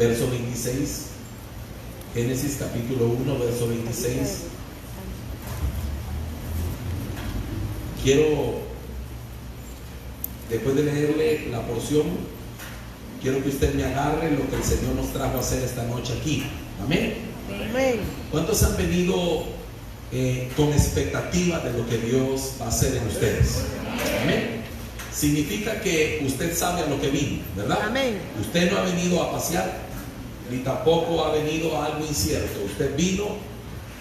verso 26. Génesis capítulo 1, verso 26. Quiero, después de leerle la porción, quiero que usted me agarre lo que el Señor nos trajo a hacer esta noche aquí. Amén. Amén. ¿Cuántos han venido con expectativa de lo que Dios va a hacer en ustedes? Amén. Significa que usted sabe a lo que vino, ¿verdad? Amén. Usted no ha venido a pasear, ni tampoco ha venido a algo incierto. Usted vino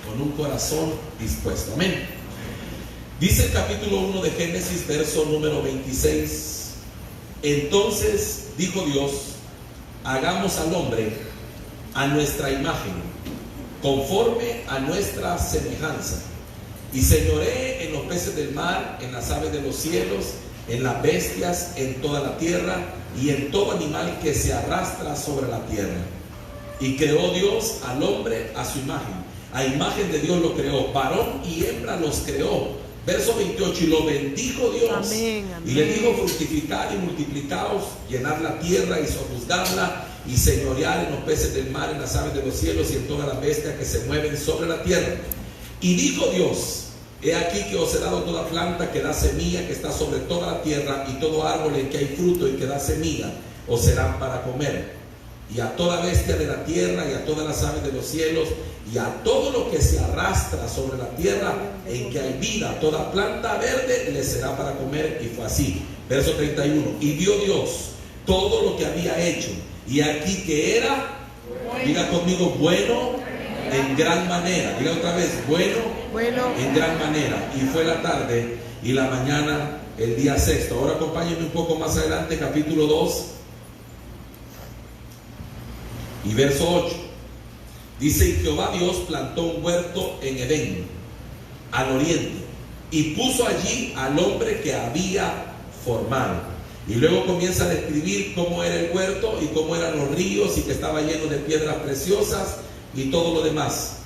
con un corazón dispuesto. Amén. Dice el capítulo 1 de Génesis, verso número 26. Entonces dijo Dios: hagamos al hombre a nuestra imagen, conforme a nuestra semejanza, y señoree en los peces del mar, en las aves de los cielos, en las bestias, en toda la tierra, y en todo animal que se arrastra sobre la tierra. Y creó Dios al hombre a su imagen. A imagen de Dios lo creó, varón y hembra los creó. Verso 28, y lo bendijo Dios. Amén, amén. Y le dijo: fructificad y multiplicaos, llenad la tierra y sojuzgadla, y señorear en los peces del mar, en las aves de los cielos, y en todas las bestias que se mueven sobre la tierra. Y dijo Dios: he aquí que os he dado toda planta que da semilla, que está sobre toda la tierra, y todo árbol en que hay fruto y que da semilla, os serán para comer. Y a toda bestia de la tierra, y a todas las aves de los cielos, y a todo lo que se arrastra sobre la tierra, en que hay vida, toda planta verde le será para comer. Y fue así. Verso 31. Y vio Dios todo lo que había hecho, y aquí que era, diga conmigo, bueno en gran manera. Diga otra vez, bueno en gran manera. Y fue la tarde y la mañana el día sexto. Ahora acompáñenme un poco más adelante, capítulo 2 y verso 8. Dice: y Jehová Dios plantó un huerto en Edén, al oriente, y puso allí al hombre que había formado. Y luego comienza a describir cómo era el huerto y cómo eran los ríos, y que estaba lleno de piedras preciosas y todo lo demás.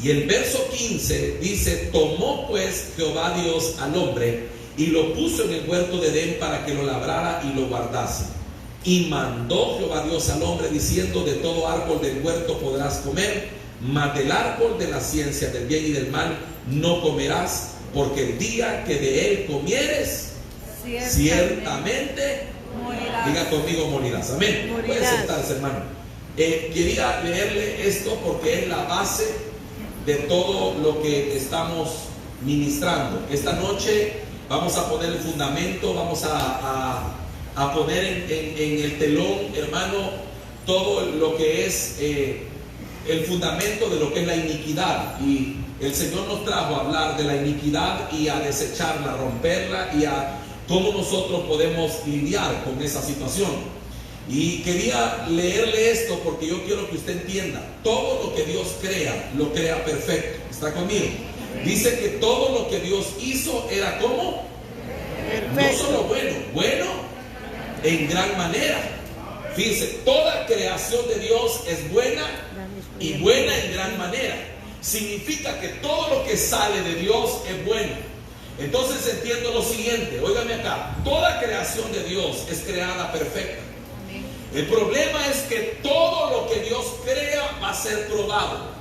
Y el verso 15 dice: tomó pues Jehová Dios al hombre y lo puso en el huerto de Edén para que lo labrara y lo guardase. Y mandó Jehová Dios al hombre diciendo: de todo árbol del huerto podrás comer, mas del árbol de la ciencia del bien y del mal no comerás, porque el día que de él comieres, ciertamente morirás. Diga conmigo, morirás. Amén. Puede sentarse, hermano. Quería leerle esto porque es la base de todo lo que estamos ministrando. Esta noche vamos a poner el fundamento, vamos a poner en el telón, hermano, todo lo que es el fundamento de lo que es la iniquidad. Y el Señor nos trajo a hablar de la iniquidad y a desecharla, a romperla, y a cómo nosotros podemos lidiar con esa situación. Y quería leerle esto porque yo quiero que usted entienda: todo lo que Dios crea, lo crea perfecto. ¿Está conmigo? Dice que todo lo que Dios hizo era como perfecto. No solo bueno en gran manera. Fíjense, toda creación de Dios es buena, y buena en gran manera. Significa que todo lo que sale de Dios es bueno. Entonces entiendo lo siguiente, óigame acá: toda creación de Dios es creada perfecta. El problema es que todo lo que Dios crea va a ser probado.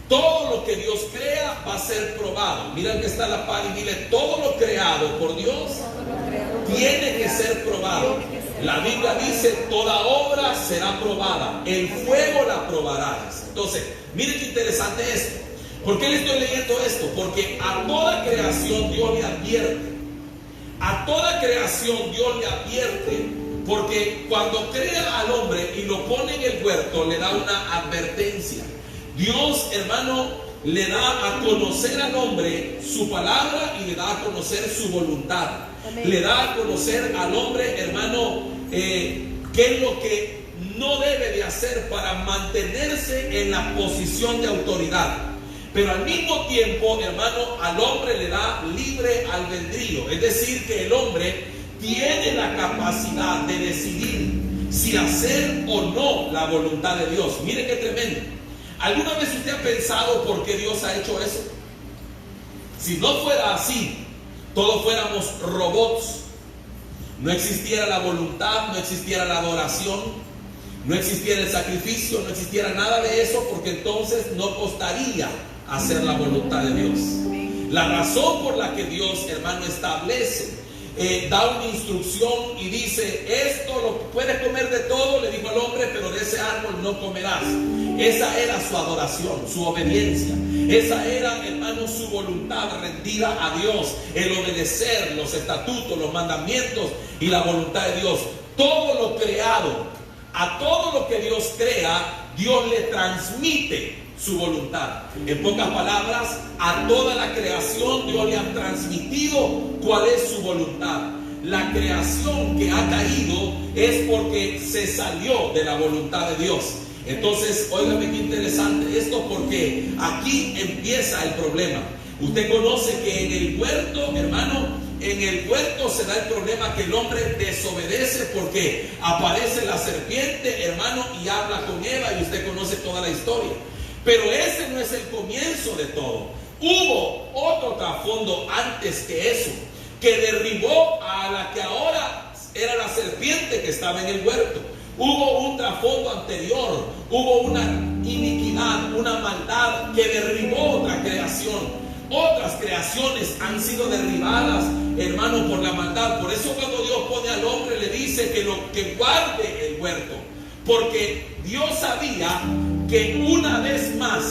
Todo lo que Dios crea va a ser probado. Mira el que está a la par y dile: todo lo creado por Dios tiene que ser probado. La Biblia dice: toda obra será probada, el fuego la probará. Entonces, miren qué interesante esto. ¿Por qué le estoy leyendo esto? Porque a toda creación Dios le advierte. A toda creación Dios le advierte, porque cuando crea al hombre y lo pone en el huerto, le da una advertencia. Dios, hermano, le da a conocer al hombre su palabra y le da a conocer su voluntad. Amén. Le da a conocer al hombre, hermano, qué es lo que no debe de hacer para mantenerse en la posición de autoridad. Pero al mismo tiempo, hermano, al hombre le da libre albedrío. Es decir, que el hombre tiene la capacidad de decidir si hacer o no la voluntad de Dios. Mire qué tremendo. ¿Alguna vez usted ha pensado por qué Dios ha hecho eso? Si no fuera así, todos fuéramos robots. No existiera la voluntad, no existiera la adoración. no existiera el sacrificio, no existiera nada de eso, porque entonces no costaría hacer la voluntad de Dios. La razón por la que Dios, hermano, establece, da una instrucción y dice: esto lo puedes comer de todo, le dijo al hombre, pero de ese árbol no comerás. Esa era su adoración, su obediencia. Esa era, hermano, su voluntad rendida a Dios, el obedecer los estatutos, los mandamientos y la voluntad de Dios. Todo lo creado, a todo lo que Dios crea, Dios le transmite su voluntad. En pocas palabras, a toda la creación Dios le ha transmitido cuál es su voluntad. La creación que ha caído es porque se salió de la voluntad de Dios. Entonces, óigame qué interesante esto, porque aquí empieza el problema. Usted conoce que en el huerto, hermano, en el huerto se da el problema que el hombre desobedece porque aparece la serpiente, hermano, y habla con Eva, y usted conoce toda la historia. Pero ese no es el comienzo de todo. Hubo otro trasfondo antes que eso, que derribó a la que ahora era la serpiente que estaba en el huerto. Hubo un trasfondo anterior, hubo una iniquidad, una maldad que derribó otra creación. Otras creaciones han sido derribadas, hermano, por la maldad. Por eso cuando Dios pone al hombre le dice que guarde el huerto, porque Dios sabía que una vez más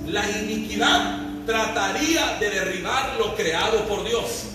la iniquidad trataría de derribar lo creado por Dios.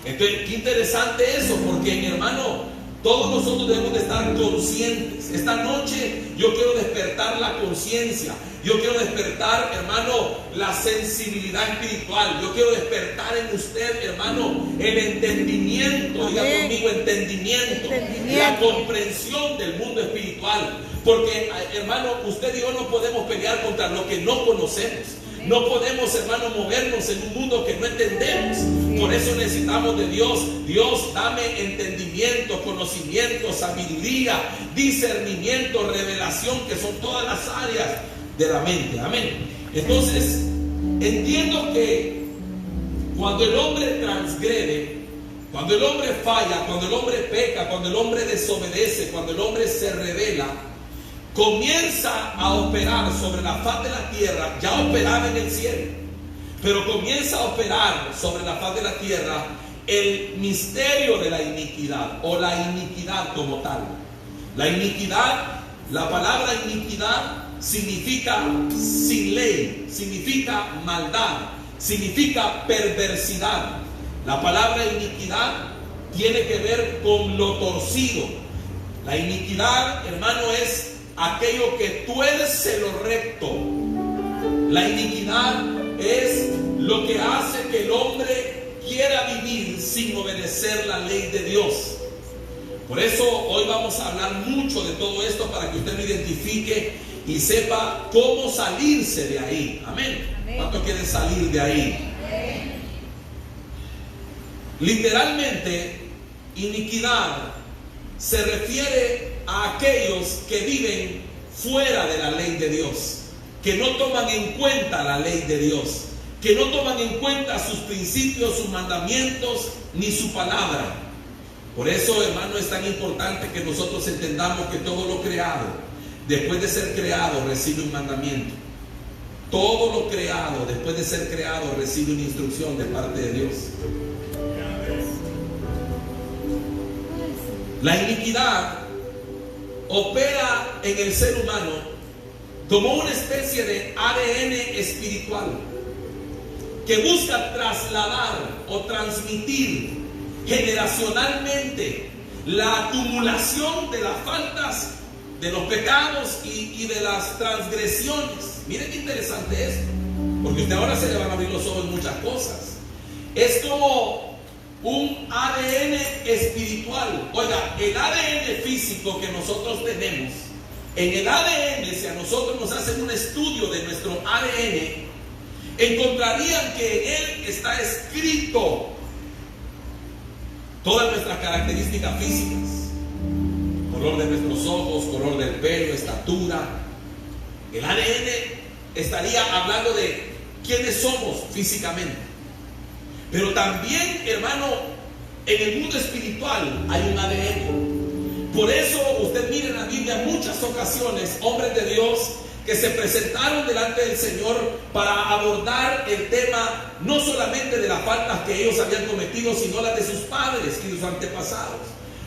Entonces, qué interesante eso, porque, hermano, todos nosotros debemos de estar conscientes. Esta noche yo quiero despertar la conciencia. Yo quiero despertar, hermano, la sensibilidad espiritual. Yo quiero despertar en usted, hermano, el entendimiento. Diga conmigo, entendimiento. La comprensión del mundo espiritual. Porque, hermano, usted y yo no podemos pelear contra lo que no conocemos. No podemos, hermano, movernos en un mundo que no entendemos. Por eso necesitamos de Dios. Dios, dame entendimiento, conocimiento, sabiduría, discernimiento, revelación, que son todas las áreas de la mente. Amén. Entonces, entiendo que cuando el hombre transgrede, cuando el hombre falla, cuando el hombre peca, cuando el hombre desobedece, cuando el hombre se rebela, comienza a operar sobre la faz de la tierra. Ya operaba en el cielo, pero comienza a operar sobre la faz de la tierra el misterio de la iniquidad, o la iniquidad como tal. La iniquidad, la palabra iniquidad significa sin ley, significa maldad, significa perversidad. La palabra iniquidad tiene que ver con lo torcido. La iniquidad, hermano, es aquello que tuerce lo recto. La iniquidad es lo que hace que el hombre quiera vivir sin obedecer la ley de Dios. Por eso hoy vamos a hablar mucho de todo esto, para que usted lo identifique y sepa cómo salirse de ahí. Amén. ¿Cuántos quieren salir de ahí? Amén. Literalmente, iniquidad se refiere a aquellos que viven fuera de la ley de Dios, que no toman en cuenta la ley de Dios, que no toman en cuenta sus principios, sus mandamientos, ni su palabra. Por eso, hermano, es tan importante que nosotros entendamos que todo lo creado, después de ser creado, recibe un mandamiento. Todo lo creado, después de ser creado, recibe una instrucción de parte de Dios. La iniquidad opera en el ser humano como una especie de ADN espiritual que busca trasladar o transmitir generacionalmente la acumulación de las faltas, de los pecados y de las transgresiones. Miren qué interesante esto, porque usted ahora se le van a abrir los ojos en muchas cosas. Es como un ADN espiritual. Oiga, el ADN físico que nosotros tenemos, en el ADN, si a nosotros nos hacen un estudio de nuestro ADN, encontrarían que en él está escrito todas nuestras características físicas: color de nuestros ojos, color del pelo, estatura. El ADN estaría hablando de quiénes somos físicamente. Pero también, hermano, en el mundo espiritual hay un ADN. Por eso usted mira en la Biblia muchas ocasiones hombres de Dios que se presentaron delante del Señor para abordar el tema no solamente de las faltas que ellos habían cometido, sino las de sus padres y sus antepasados.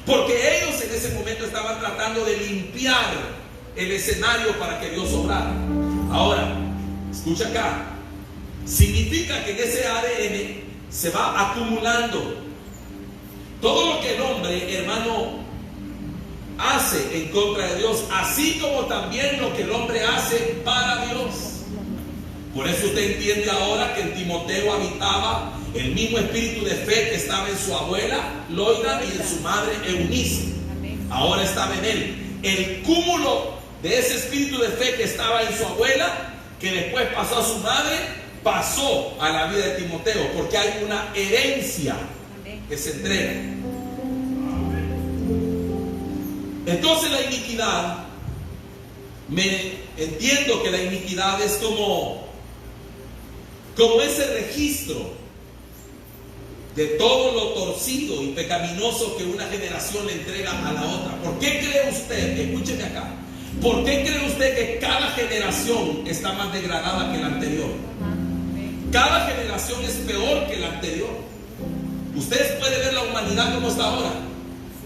Porque ellos en ese momento estaban tratando de limpiar el escenario para que Dios obrara. Ahora, escucha acá. Significa que en ese ADN se va acumulando todo lo que el hombre, hermano, hace en contra de Dios, así como también lo que el hombre hace para Dios. Por eso usted entiende ahora que en Timoteo habitaba el mismo espíritu de fe que estaba en su abuela Loida y en su madre Eunice. Ahora estaba en él. El cúmulo de ese espíritu de fe que estaba en su abuela, que después pasó a su madre, pasó a la vida de Timoteo, porque hay una herencia que se entrega. Entonces la iniquidad, entiendo que la iniquidad es como ese registro de todo lo torcido y pecaminoso que una generación le entrega a la otra. ¿Por qué cree usted, escúcheme acá, por qué cree usted que cada generación está más degradada que la anterior? Cada generación es peor que la anterior. Ustedes pueden ver la humanidad como está ahora.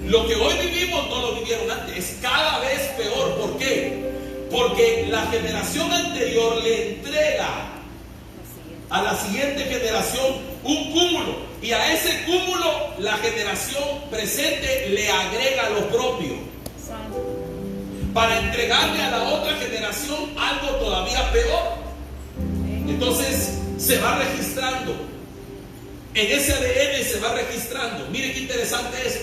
Lo que hoy vivimos no lo vivieron antes. Es cada vez peor. ¿Por qué? Porque la generación anterior le entrega a la siguiente generación un cúmulo. Y a ese cúmulo la generación presente le agrega lo propio. Para entregarle a la otra generación algo todavía peor. Entonces se va registrando. En ese ADN se va registrando. Mire qué interesante es.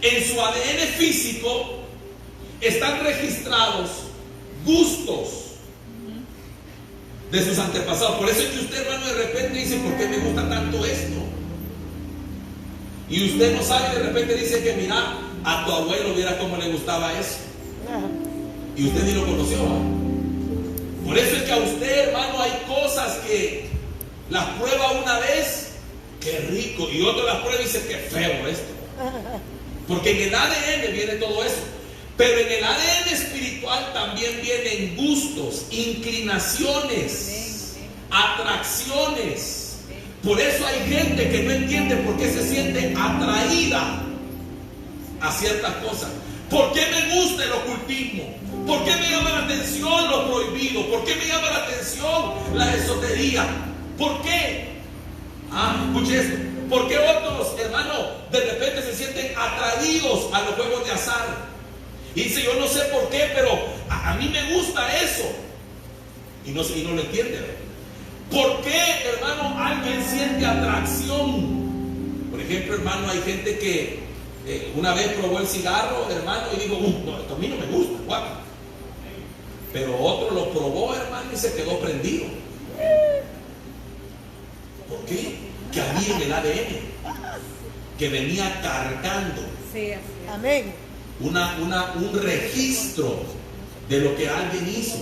En su ADN físico están registrados gustos de sus antepasados. Por eso es que usted, hermano, de repente dice, ¿por qué me gusta tanto esto? Y usted no sabe, de repente dice que mira, a tu abuelo viera cómo le gustaba eso. Y usted ni lo conoció, ¿eh? Por eso es que a usted, hermano, hay cosas que las prueba una vez, qué rico, y otro las prueba y dice, qué feo esto. Porque en el ADN viene todo eso. Pero en el ADN espiritual también vienen gustos, inclinaciones, atracciones. Por eso hay gente que no entiende por qué se siente atraída a ciertas cosas. ¿Por qué me gusta el ocultismo? ¿Por qué me llama la atención lo prohibido? ¿Por qué me llama la atención la esotería? ¿Por qué? Escuche esto. ¿Por qué otros, hermano, de repente se sienten atraídos a los juegos de azar? Y dice, yo no sé por qué, pero a mí me gusta eso. Y no lo entiende. ¿Por qué, hermano, alguien siente atracción? Por ejemplo, hermano, hay gente que una vez probó el cigarro, hermano, y dijo, no, esto a mí no me gusta, guapo. Pero otro lo probó, hermano, y se quedó prendido. ¿Por qué? Que había en el ADN, que venía cargando, amén, un registro de lo que alguien hizo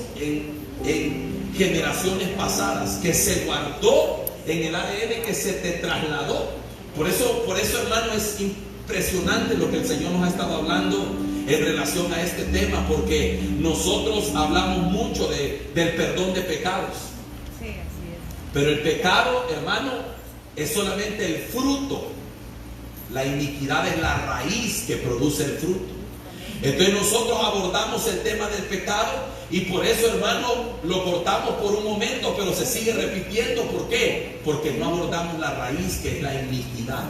en generaciones pasadas, que se guardó en el ADN, que se te trasladó. Por eso, hermano, es impresionante lo que el Señor nos ha estado hablando en relación a este tema, porque nosotros hablamos mucho del perdón de pecados. sí, así es. Pero el pecado, hermano, es solamente el fruto. La iniquidad es la raíz que produce el fruto. Entonces nosotros abordamos el tema del pecado y por eso, hermano, lo cortamos por un momento, pero se sigue repitiendo. ¿Por qué? Porque no abordamos la raíz, que es la iniquidad.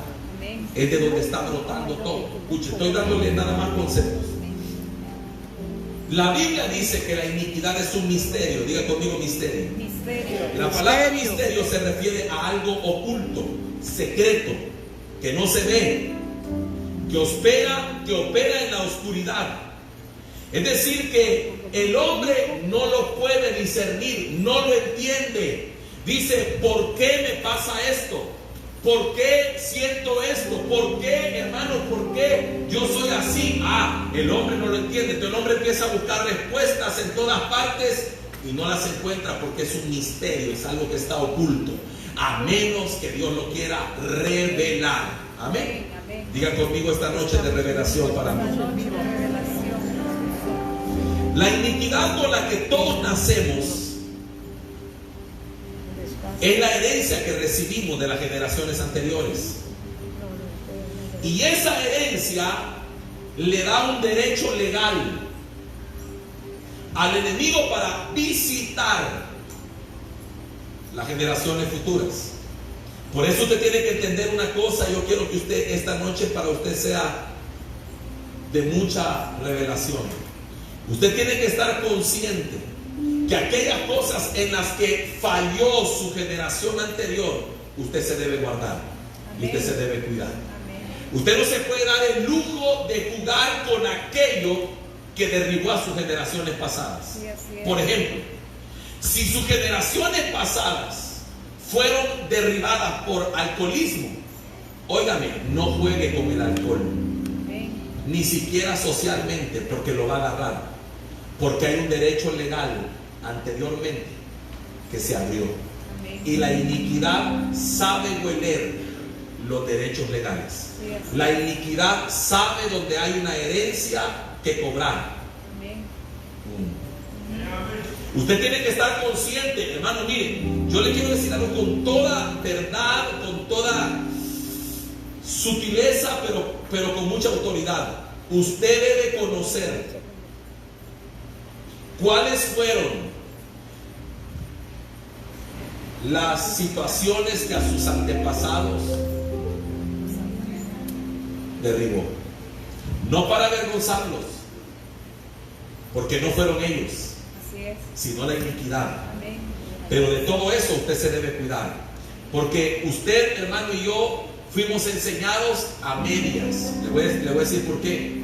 Es de donde está brotando todo. Escuche, estoy dándole nada más conceptos. La Biblia dice que la iniquidad es un misterio. Diga conmigo, misterio. La palabra misterio se refiere a algo oculto, secreto, que no se ve, que opera en la oscuridad. Es decir, que el hombre no lo puede discernir, no lo entiende. Dice, ¿por qué me pasa esto? ¿Por qué siento esto? ¿Por qué, hermano? ¿Por qué yo soy así? El hombre no lo entiende. Entonces el hombre empieza a buscar respuestas en todas partes y no las encuentra, porque es un misterio, es algo que está oculto, a menos que Dios lo quiera revelar. Amén. Digan conmigo esta noche de revelación para mí. La iniquidad con la que todos nacemos es la herencia que recibimos de las generaciones anteriores. Y esa herencia le da un derecho legal al enemigo para visitar las generaciones futuras. Por eso usted tiene que entender una cosa. Yo quiero que usted esta noche para usted sea de mucha revelación. Usted tiene que estar consciente que aquellas cosas en las que falló su generación anterior, usted se debe guardar. Amén. Y usted se debe cuidar. Amén. Usted no se puede dar el lujo de jugar con aquello que derribó a sus generaciones pasadas. Sí, por ejemplo, si sus generaciones pasadas fueron derribadas por alcoholismo, óigame, no juegue con el alcohol. Amén. Ni siquiera socialmente, porque lo va a agarrar. Porque hay un derecho legal anteriormente que se abrió. Amén. Y la iniquidad sabe hueler los derechos legales. Sí, la iniquidad sabe donde hay una herencia que cobrar. Amén. Usted tiene que estar consciente, hermano. Mire, yo le quiero decir algo con toda verdad, con toda sutileza, pero con mucha autoridad. Usted debe conocer cuáles fueron las situaciones que a sus antepasados derribó. No para avergonzarlos, porque no fueron ellos, sino la iniquidad. Amén. Pero de todo eso usted se debe cuidar, porque usted, hermano, y yo fuimos enseñados a medias. Le voy a decir por qué.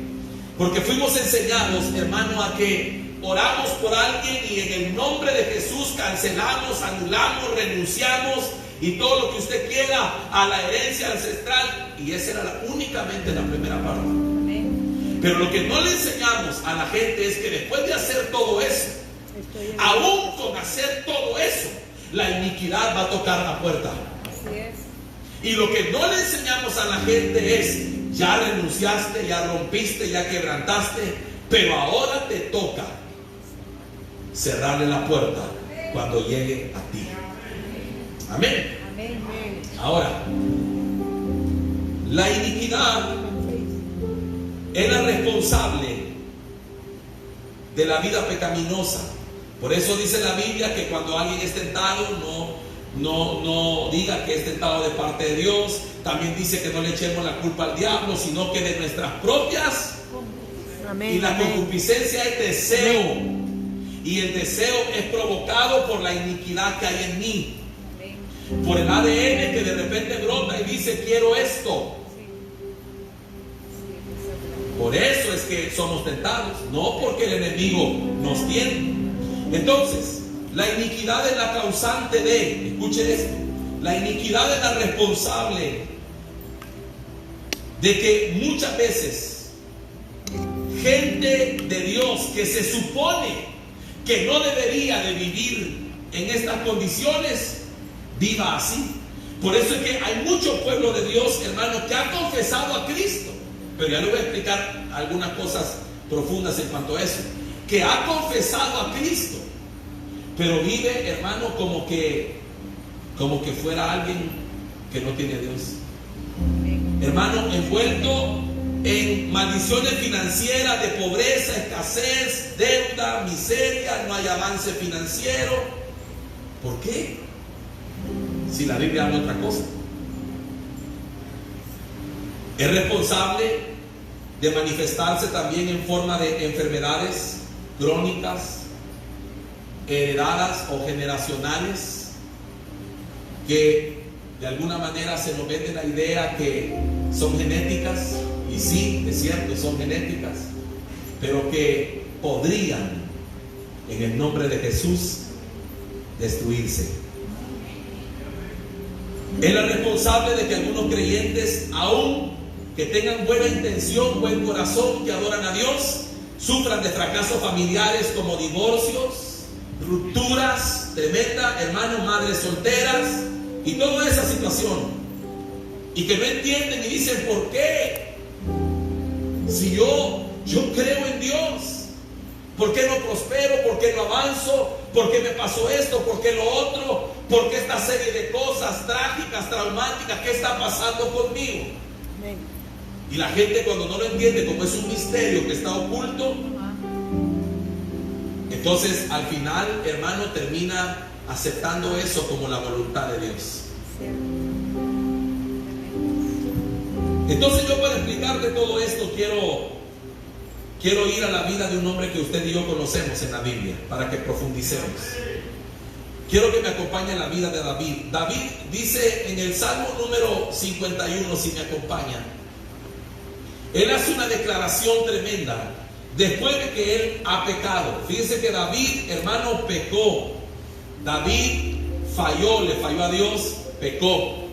Porque fuimos enseñados, hermano, a que oramos por alguien y en el nombre de Jesús cancelamos, anulamos, renunciamos y todo lo que usted quiera a la herencia ancestral. Y esa era únicamente la primera parte. Amén. Pero lo que no le enseñamos a la gente es que después de hacer todo eso, aún con hacer todo eso, la iniquidad va a tocar la puerta. Así es. Y lo que no le enseñamos a la gente es: ya renunciaste, ya rompiste, ya quebrantaste, pero ahora te toca cerrarle la puerta cuando llegue a ti. Amén. Amén. Ahora, la iniquidad es la responsable de la vida pecaminosa. Por eso dice la Biblia que cuando alguien es tentado, no diga que es tentado de parte de Dios. También dice que no le echemos la culpa al diablo, sino que de nuestras propias. Amén. Y la concupiscencia es deseo. Amén. Y el deseo es provocado por la iniquidad que hay en mí. Amén. Por el ADN que de repente brota y dice: quiero esto. Por eso es que somos tentados, no porque el enemigo nos tiene. Entonces, la iniquidad es la causante de, escuche esto, la iniquidad es la responsable de que muchas veces gente de Dios que se supone que no debería de vivir en estas condiciones, viva así. Por eso es que hay mucho pueblo de Dios, hermano, que ha confesado a Cristo. Pero ya le voy a explicar algunas cosas profundas en cuanto a eso. Que ha confesado a Cristo, pero vive, hermano, como que fuera alguien que no tiene a Dios. Hermano, envuelto en maldiciones financieras, de pobreza, escasez, deuda, miseria, no hay avance financiero. ¿Por qué? Si la Biblia habla otra cosa. Es responsable de manifestarse también en forma de enfermedades crónicas, heredadas o generacionales, que de alguna manera se nos vende la idea que son genéticas, y sí, es cierto, son genéticas, pero que podrían, en el nombre de Jesús, destruirse. Es la responsable de que algunos creyentes, aún que tengan buena intención, buen corazón, que adoran a Dios, sufran de fracasos familiares como divorcios, rupturas tremendas, hermanos, madres solteras y toda esa situación. y que no entienden y dicen: ¿por qué? Si yo creo en Dios, ¿por qué no prospero? ¿Por qué no avanzo? ¿Por qué me pasó esto? ¿Por qué lo otro? ¿Por qué esta serie de cosas trágicas, traumáticas? ¿Qué está pasando conmigo? Y la gente, cuando no lo entiende, como es un misterio que está oculto, entonces al final, hermano, termina aceptando eso como la voluntad de Dios. Entonces yo, para explicarte todo esto, quiero ir a la vida de un hombre que usted y yo conocemos en la Biblia, para que profundicemos. Quiero que me acompañe a la vida de David. David dice en el Salmo número 51, si me acompaña, él hace una declaración tremenda después de que él ha pecado. Fíjense que David, hermano, pecó. David falló, le falló a Dios, pecó.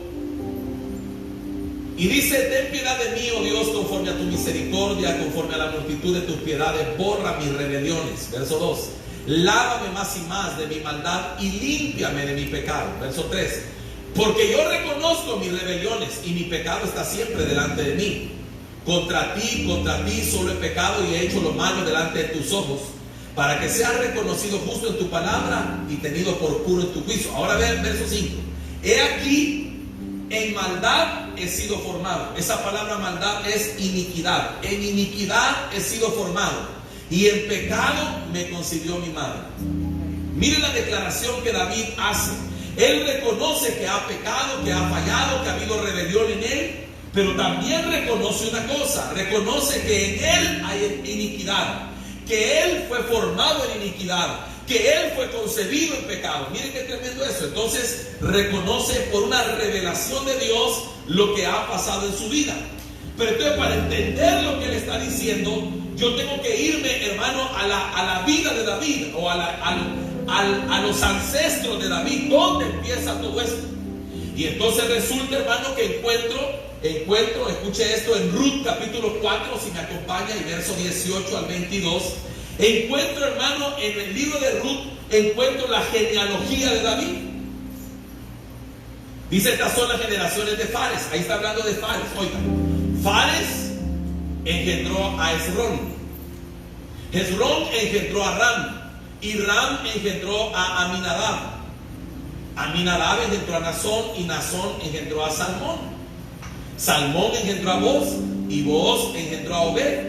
Y dice: ten piedad de mí, oh Dios, conforme a tu misericordia, conforme a la multitud de tus piedades, borra mis rebeliones. Verso 2. Lávame más y más de mi maldad y límpiame de mi pecado. Verso 3. Porque yo reconozco mis rebeliones y mi pecado está siempre delante de mí. Contra ti solo he pecado y he hecho lo malo delante de tus ojos, para que seas reconocido justo en tu palabra y tenido por puro en tu juicio. Ahora vean verso 5. He aquí, en maldad he sido formado. Esa palabra maldad es iniquidad. En iniquidad he sido formado, y en pecado me concibió mi madre. Miren la declaración que David hace. Él reconoce que ha pecado, que ha fallado, que ha habido rebelión en él, pero también reconoce una cosa: reconoce que en él hay iniquidad, que él fue formado en iniquidad, que él fue concebido en pecado. Miren qué tremendo eso. Entonces reconoce por una revelación de Dios lo que ha pasado en su vida. Pero entonces, para entender lo que él está diciendo, yo tengo que irme, hermano, a la vida de David, o a los ancestros de David. ¿Dónde empieza todo esto? Y entonces resulta, hermano, que encuentro, escuche esto, en Ruth capítulo 4, si me acompaña, y verso 18 al 22. Encuentro, hermano, en el libro de Ruth, encuentro la genealogía de David. Dice: estas son las generaciones de Fares. Ahí está hablando de Fares. Oigan, Fares engendró a Hezrón. Hezrón engendró a Ram, y Ram engendró a Aminadab. Aminadab engendró a Nazón, y Nazón engendró a Salmón. Salmón engendró a Boz, y Boz engendró a Obed.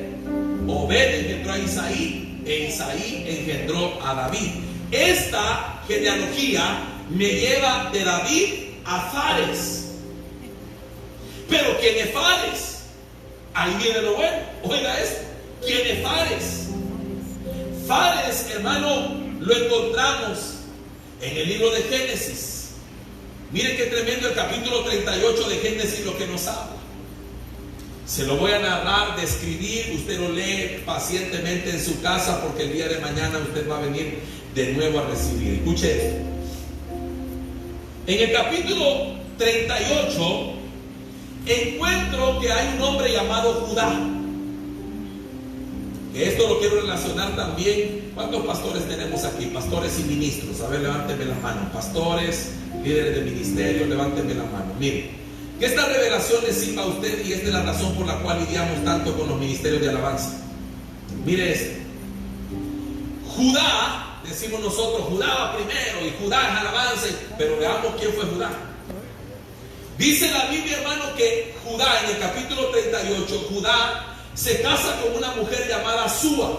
Obed engendró a Isaí, e Isaí engendró a David. Esta genealogía me lleva de David a Fares. Pero ¿quién es Fares? Ahí viene lo bueno. Oiga esto. ¿Quién es Fares? Fares, hermano, lo encontramos en el libro de Génesis. Miren qué tremendo el capítulo 38 de Génesis, lo que nos habla. Se lo voy a narrar, describir. Usted lo lee pacientemente en su casa, porque el día de mañana usted va a venir de nuevo a recibir. Escuche esto. En el capítulo 38 encuentro que hay un hombre llamado Judá. Que esto lo quiero relacionar también. ¿Cuántos pastores tenemos aquí? Pastores y ministros. A ver, levántenme la mano. Pastores, líderes de ministerio, levántenme la mano. Miren, que esta revelación le sirva a usted, y esta es la razón por la cual lidiamos tanto con los ministerios de alabanza. Mire esto. Judá, decimos nosotros, Judá va primero y Judá es alabanza, pero veamos quién fue Judá. Dice la Biblia, hermano, que Judá, en el capítulo 38, Judá se casa con una mujer llamada Súa,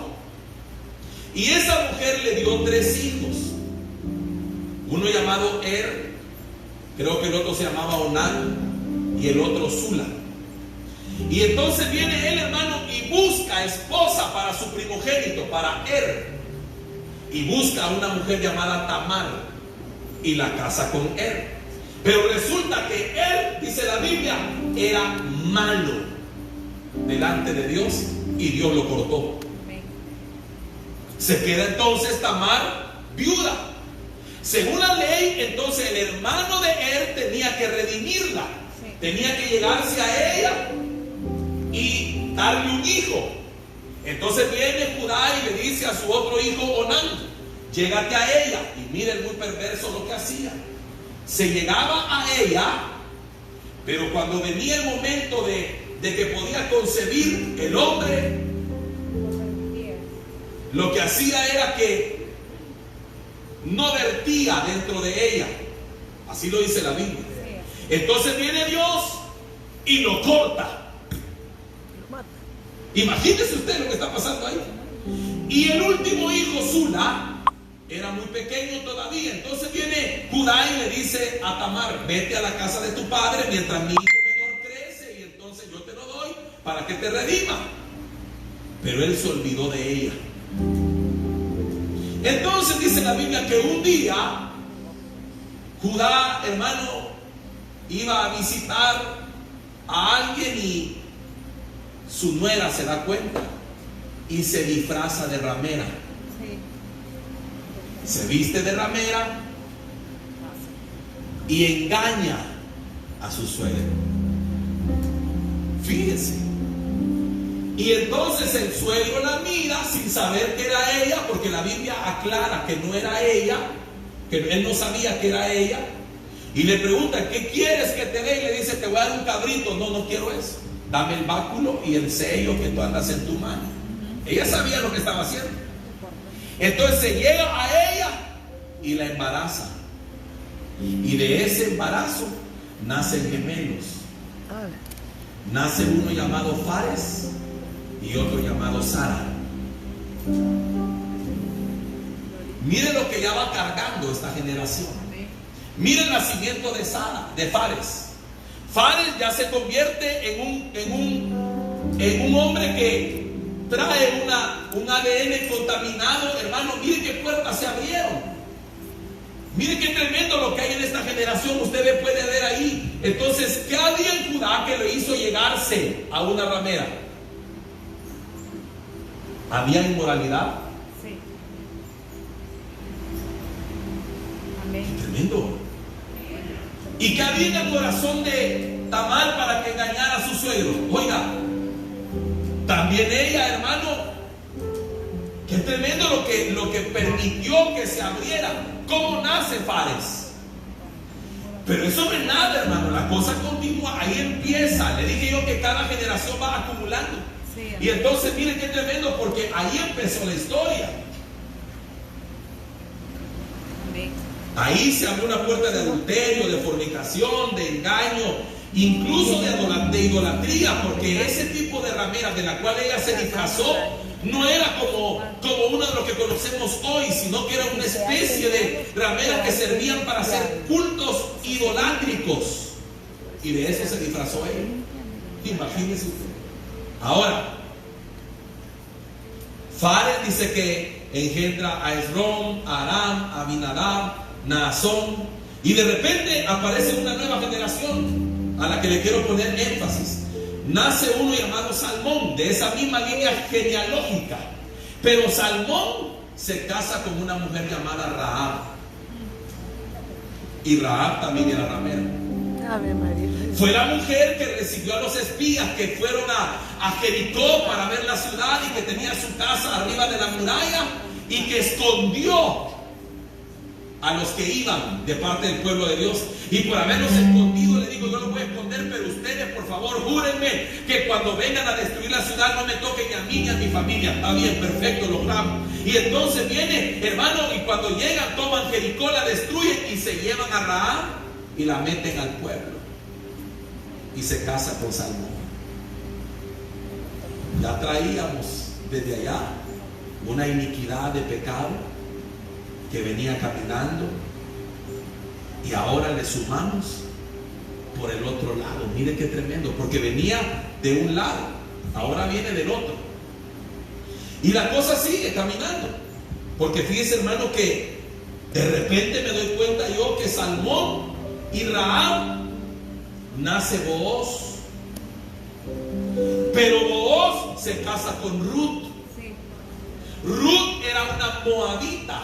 y esa mujer le dio 3 hijos. Uno llamado creo que el otro se llamaba Onán, y el otro Sula. Y entonces viene él, hermano, y busca esposa para su primogénito, para y busca a una mujer llamada Tamar, y la casa con Pero resulta que dice la Biblia, era malo delante de Dios, y Dios lo cortó. Se queda entonces Tamar viuda. Según la ley, entonces el hermano de tenía que redimirla, tenía que llegarse a ella y darle un hijo. Entonces viene Judá y le dice a su otro hijo Onán: llégate a ella. Y miren, muy perverso lo que hacía. Se llegaba a ella Pero cuando venía el momento de que podía concebir, el hombre lo que hacía era que no vertía dentro de ella. Así lo dice la Biblia. Entonces viene Dios y lo corta. Imagínese usted lo que está pasando ahí. Y el último hijo, Zula, era muy pequeño todavía. Entonces viene Judá y le dice a Tamar: vete a la casa de tu padre mientras mi hijo menor crece, y entonces yo te lo doy para que te redima. Pero él se olvidó de ella. Entonces dice la Biblia que un día Judá, hermano, iba a visitar a alguien y su nuera se da cuenta y se disfraza de ramera. Se viste de ramera y engaña a su suegro. Fíjense. Y entonces el suegro la mira sin saber que era ella, porque la Biblia aclara que no era ella, que él no sabía que era ella. Y le pregunta: ¿qué quieres que te dé? Y le dice: te voy a dar un cabrito. No, no quiero eso. Dame el báculo y el sello que tú andas en tu mano. Ella sabía lo que estaba haciendo. Entonces se llega a ella y la embaraza. Y de ese embarazo nacen gemelos. Nace uno llamado Fares y otro llamado Sara. Mire lo que ya va cargando esta generación. Mire el nacimiento de Sara, de Fares. Fares ya se convierte en un hombre que trae un ADN contaminado. Hermano, mire qué puertas se abrieron. Mire qué tremendo lo que hay en esta generación. Usted puede ver ahí. Entonces, ¿qué había en Judá que le hizo llegarse a una ramera? ¿Había inmoralidad? Sí. Amén. Qué tremendo. ¿Y qué había en el corazón de Tamar para que engañara a su suegro? Oiga, también ella, hermano, qué tremendo lo que permitió que se abriera. ¿Cómo nace Fares? Pero eso no es nada, hermano. La cosa continúa, ahí empieza. Le dije yo que cada generación va acumulando. Sí, y entonces miren qué tremendo, porque ahí empezó la historia. Ahí se abrió una puerta de adulterio, de fornicación, de engaño, incluso de idolatría, porque ese tipo de ramera de la cual ella se disfrazó no era como uno de los que conocemos hoy, sino que era una especie de rameras que servían para hacer cultos idolátricos. Y de eso se disfrazó ella. Imagínense usted. Ahora, Fares dice que engendra a Esrom, a Aram, a Aminadab, Naasón, y de repente aparece una nueva generación a la que le quiero poner énfasis. Nace uno llamado Salmón, de esa misma línea genealógica, pero Salmón se casa con una mujer llamada Rahab, y Rahab también era ramera. Fue la mujer que recibió a los espías que fueron a Jericó para ver la ciudad y que tenía su casa arriba de la muralla y que escondió a los que iban de parte del pueblo de Dios. Y por haberlos escondido, le digo: yo los voy a esconder, pero ustedes por favor júrenme que cuando vengan a destruir la ciudad no me toquen ni a mí ni a mi familia. Está bien, perfecto, lo juramos. Y entonces viene, hermano, y cuando llegan toman Jericó, la destruyen y se llevan a Rahab y la meten al pueblo y se casa con Salmón. Ya traíamos desde allá una iniquidad de pecado que venía caminando, y ahora le sumamos por el otro lado. Mire qué tremendo, porque venía de un lado, ahora viene del otro, y la cosa sigue caminando. Porque fíjese, hermano, que de repente me doy cuenta yo que Salmón y Rahab nace Booz, pero Booz se casa con Ruth. Ruth era una moabita.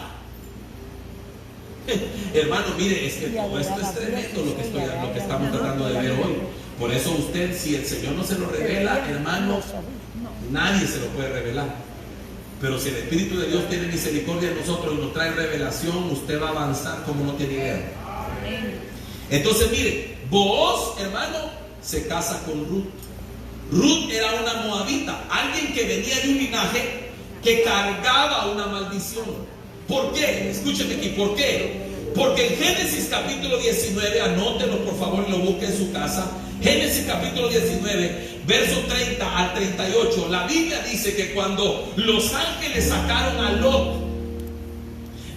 Hermano, mire, es que todo esto es tremendo lo que estamos tratando de ver hoy. Por eso usted, si el Señor no se lo revela, hermano, nadie se lo puede revelar. Pero si el Espíritu de Dios tiene misericordia de nosotros y nos trae revelación, usted va a avanzar como no tiene idea. Entonces mire, Booz, hermano, se casa con Ruth. Ruth era una moabita, alguien que venía de un linaje que cargaba una maldición. ¿Por qué? Escúcheme aquí, ¿por qué? Porque en Génesis capítulo 19, anótenlo por favor y lo busque en su casa. Génesis capítulo 19, verso 30 al 38, la Biblia dice que cuando los ángeles sacaron a Lot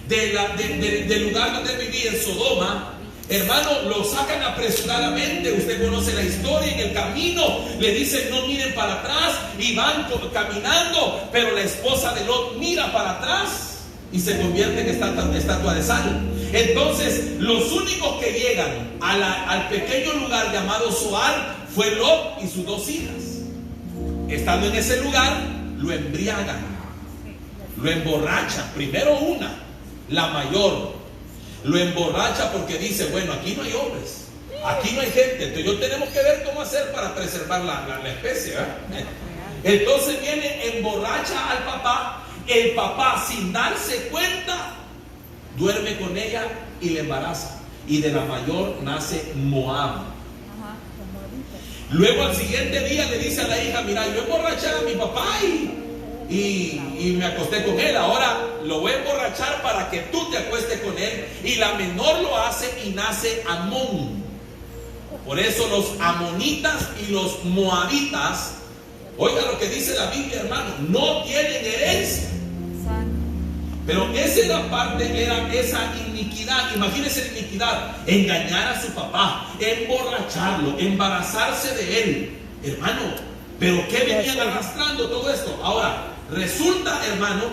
del lugar donde vivía en Sodoma, hermano, lo sacan apresuradamente. Usted conoce la historia. En el camino le dicen no miren para atrás y van caminando, pero la esposa de Lot mira para atrás y se convierte en estatua de sal. Entonces los únicos que llegan al pequeño lugar llamado Zoar fue Lot y sus dos hijas. Estando en ese lugar, lo embriagan, lo emborrachan. Primero una, la mayor, lo emborracha porque dice, bueno, aquí no hay hombres, aquí no hay gente, entonces tenemos que ver cómo hacer para preservar la especie, ¿verdad? Entonces viene, emborracha al papá. El papá, sin darse cuenta, duerme con ella y le embaraza, y de la mayor nace Moab. Luego al siguiente día le dice a la hija, mira, yo emborraché a mi papá y me acosté con él, ahora lo voy a emborrachar para que tú te acuestes con él. Y la menor lo hace y nace Amón. Por eso los amonitas y los moabitas, oiga lo que dice la Biblia, hermano, no tienen herencia. Pero esa era parte, era esa iniquidad. Imagínense la iniquidad: engañar a su papá, emborracharlo, embarazarse de él, hermano. Pero ¿qué venían arrastrando todo esto? Ahora, resulta, hermano,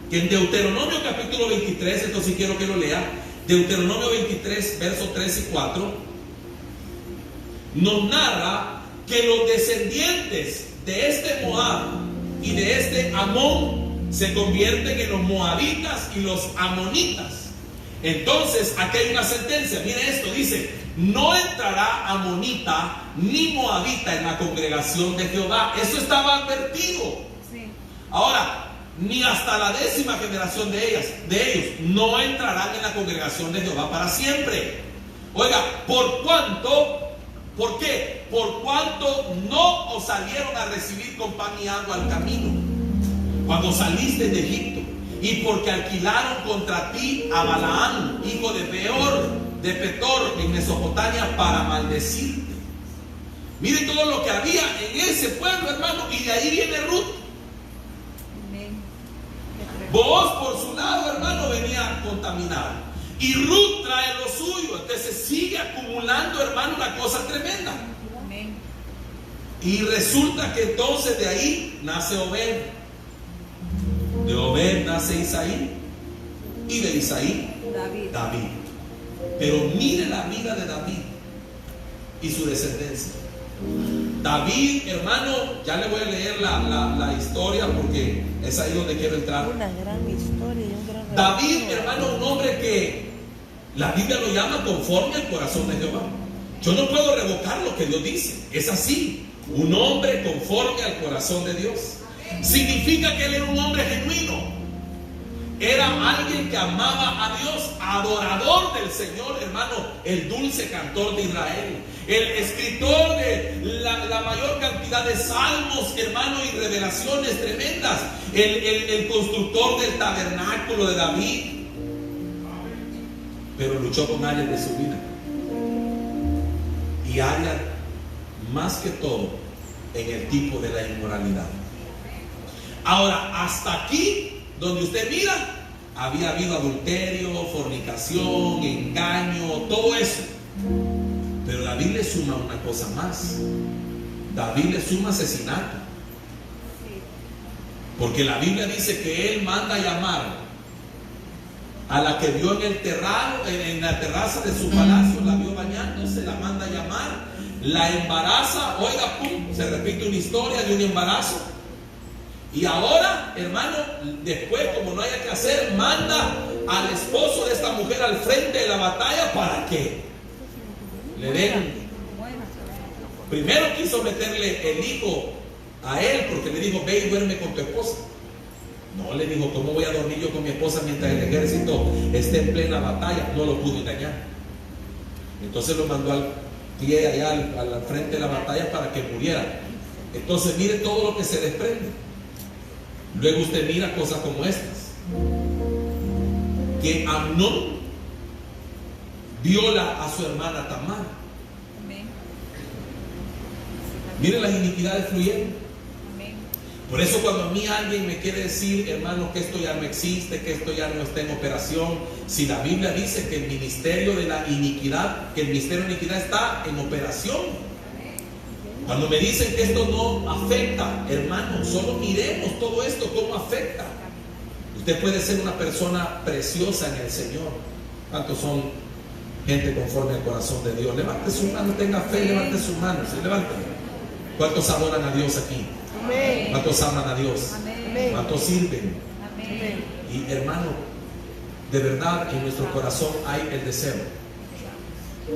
que en Deuteronomio capítulo 23, esto sí quiero que lo lea, Deuteronomio 23, versos 3 y 4, nos narra que los descendientes de este Moab y de este Amón se convierten en los moabitas y los amonitas. Entonces, aquí hay una sentencia, mire esto, dice: no entrará amonita ni moabita en la congregación de Jehová. Eso estaba advertido. Sí. Ahora, ni hasta la 10ª generación de ellos no entrarán en la congregación de Jehová para siempre. Oiga, ¿por cuánto? ¿Por qué? Por cuanto no os salieron a recibir con pan y agua al camino cuando saliste de Egipto, y porque alquilaron contra ti a Balaam, hijo de Petor, en Mesopotamia, para maldecirte. Miren todo lo que había en ese pueblo, hermano, y de ahí viene Ruth. Booz, por su lado, hermano, venía contaminado, y Ruth trae lo suyo. Entonces sigue acumulando, hermano, una cosa tremenda. Y resulta que entonces de ahí nace Obed. De Obed nace Isaí, y de Isaí David. Pero mire la vida de David y su descendencia. David, hermano, ya le voy a leer la historia porque es ahí donde quiero entrar. Una gran historia y un gran David, hermano, un hombre que la Biblia lo llama conforme al corazón de Jehová. Yo no puedo revocar lo que Dios dice, es así. Un hombre conforme al corazón de Dios significa que él era un hombre genuino. Era alguien que amaba a Dios, adorador del Señor, hermano, el dulce cantor de Israel, el escritor de la mayor cantidad de salmos, hermano, y revelaciones tremendas, el constructor del tabernáculo de David. Pero luchó con áreas de su vida, y áreas más que todo en el tipo de la inmoralidad. Ahora, hasta aquí donde usted mira, había habido adulterio, fornicación, engaño, todo eso. Pero David le suma una cosa más. David le suma asesinato. Porque la Biblia dice que él manda llamar a la que vio en la terraza de su palacio, la vio bañándose, la manda a llamar, la embaraza. Oiga, pum, se repite una historia de un embarazo. Y ahora, hermano, después, como no haya que hacer, manda al esposo de esta mujer al frente de la batalla para que le den. Primero quiso meterle el hijo a él porque le dijo: ve y duerme con tu esposa. No, le dijo: ¿cómo voy a dormir yo con mi esposa mientras el ejército esté en plena batalla? No lo pudo engañar. Entonces lo mandó al pie allá al frente de la batalla para que muriera. Entonces mire todo lo que se desprende. Luego usted mira cosas como estas, que Amnón viola a su hermana Tamar. Mire las iniquidades fluyendo. Por eso cuando a mí alguien me quiere decir, hermano, que esto ya no existe, que esto ya no está en operación, si la Biblia dice que el ministerio de la iniquidad, que el ministerio de iniquidad está en operación. Cuando me dicen que esto no afecta, hermano, solo miremos todo esto, cómo afecta. Usted puede ser una persona preciosa en el Señor. ¿Cuántos son gente conforme al corazón de Dios? Levante su mano, tenga fe, levante sus manos, levante. ¿Cuántos adoran a Dios aquí? Amén. ¿Cuántos aman a Dios? Amén. ¿Cuántos sirven? Amén. Y hermano, de verdad en nuestro corazón hay el deseo,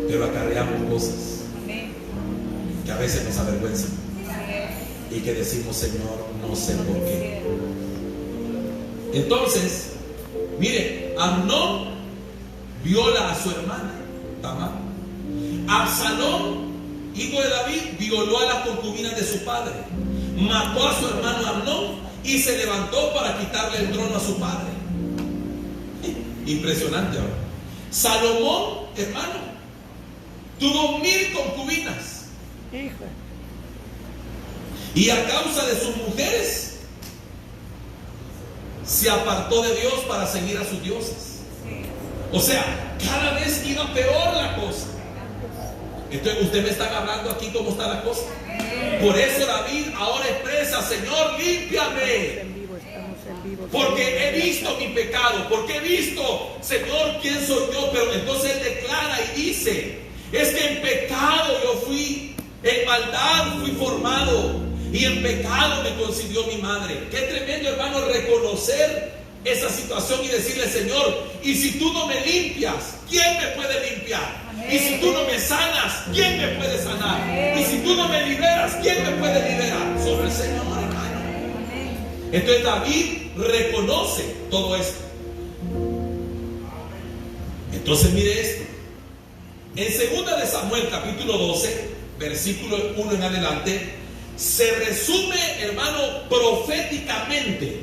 pero acarreamos cosas que a veces nos avergüenzan y que decimos, Señor, no sé por qué. Entonces, mire, Amnón viola a su hermana Tamar. Absalón, hijo de David, violó a las concubinas de su padre, mató a su hermano Amnón y se levantó para quitarle el trono a su padre. Impresionante ahora. Salomón, hermano, tuvo 1000 concubinas. Hijo. Y a causa de sus mujeres se apartó de Dios para seguir a sus dioses. O sea, cada vez iba peor la cosa. Entonces usted me está hablando aquí cómo está la cosa. Por eso David ahora expresa, Señor, límpiame, porque he visto mi pecado, porque he visto, Señor, quién soy yo. Pero entonces él declara y dice, es que en pecado yo fui, en maldad fui formado, y en pecado me concibió mi madre. Qué tremendo, hermano, reconocer esa situación y decirle, Señor, y si tú no me limpias, ¿quién me puede limpiar? Y si tú no me sanas, ¿quién me puede sanar? Y si tú no me liberas, ¿quién me puede liberar? Solo el Señor, hermano. Entonces David reconoce todo esto. Entonces mire esto. En 2 de Samuel capítulo 12, versículo 1 en adelante, se resume, hermano, proféticamente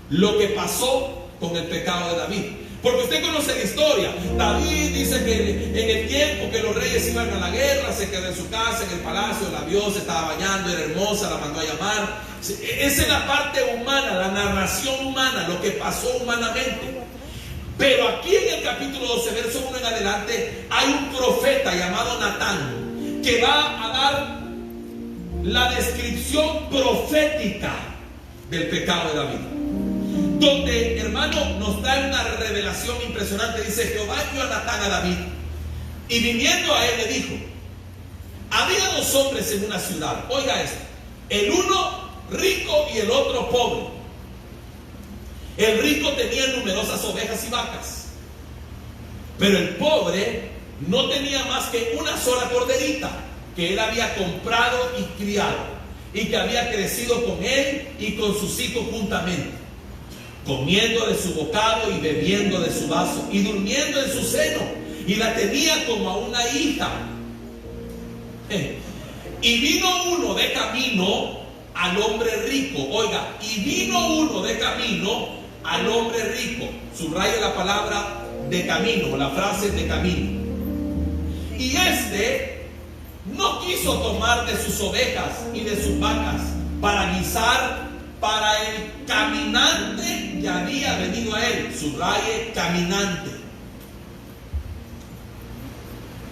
lo que pasó con el pecado de David. Porque usted conoce la historia. David dice que en el tiempo que los reyes iban a la guerra, se quedó en su casa, en el palacio, la vio, se estaba bañando, era hermosa, la mandó a llamar. Esa es la parte humana, la narración humana, lo que pasó humanamente. Pero aquí en el capítulo 12, verso 1 en adelante, hay un profeta llamado Natán que va a dar la descripción profética del pecado de David, donde, hermano, nos da una revelación impresionante. Dice, Jehová envió a Natán a David, y viniendo a él le dijo, había 2 hombres en una ciudad, oiga esto, el uno rico y el otro pobre. El rico tenía numerosas ovejas y vacas, pero el pobre no tenía más que una sola corderita que él había comprado y criado, y que había crecido con él y con sus hijos juntamente, comiendo de su bocado y bebiendo de su vaso y durmiendo en su seno, y la tenía como a una hija. Y vino uno de camino al hombre rico, oiga, y vino uno de camino al hombre rico. Subraya la palabra de camino, la frase de camino. Y este no quiso tomar de sus ovejas y de sus vacas para guisar para el caminante que había venido a él. Subraye caminante.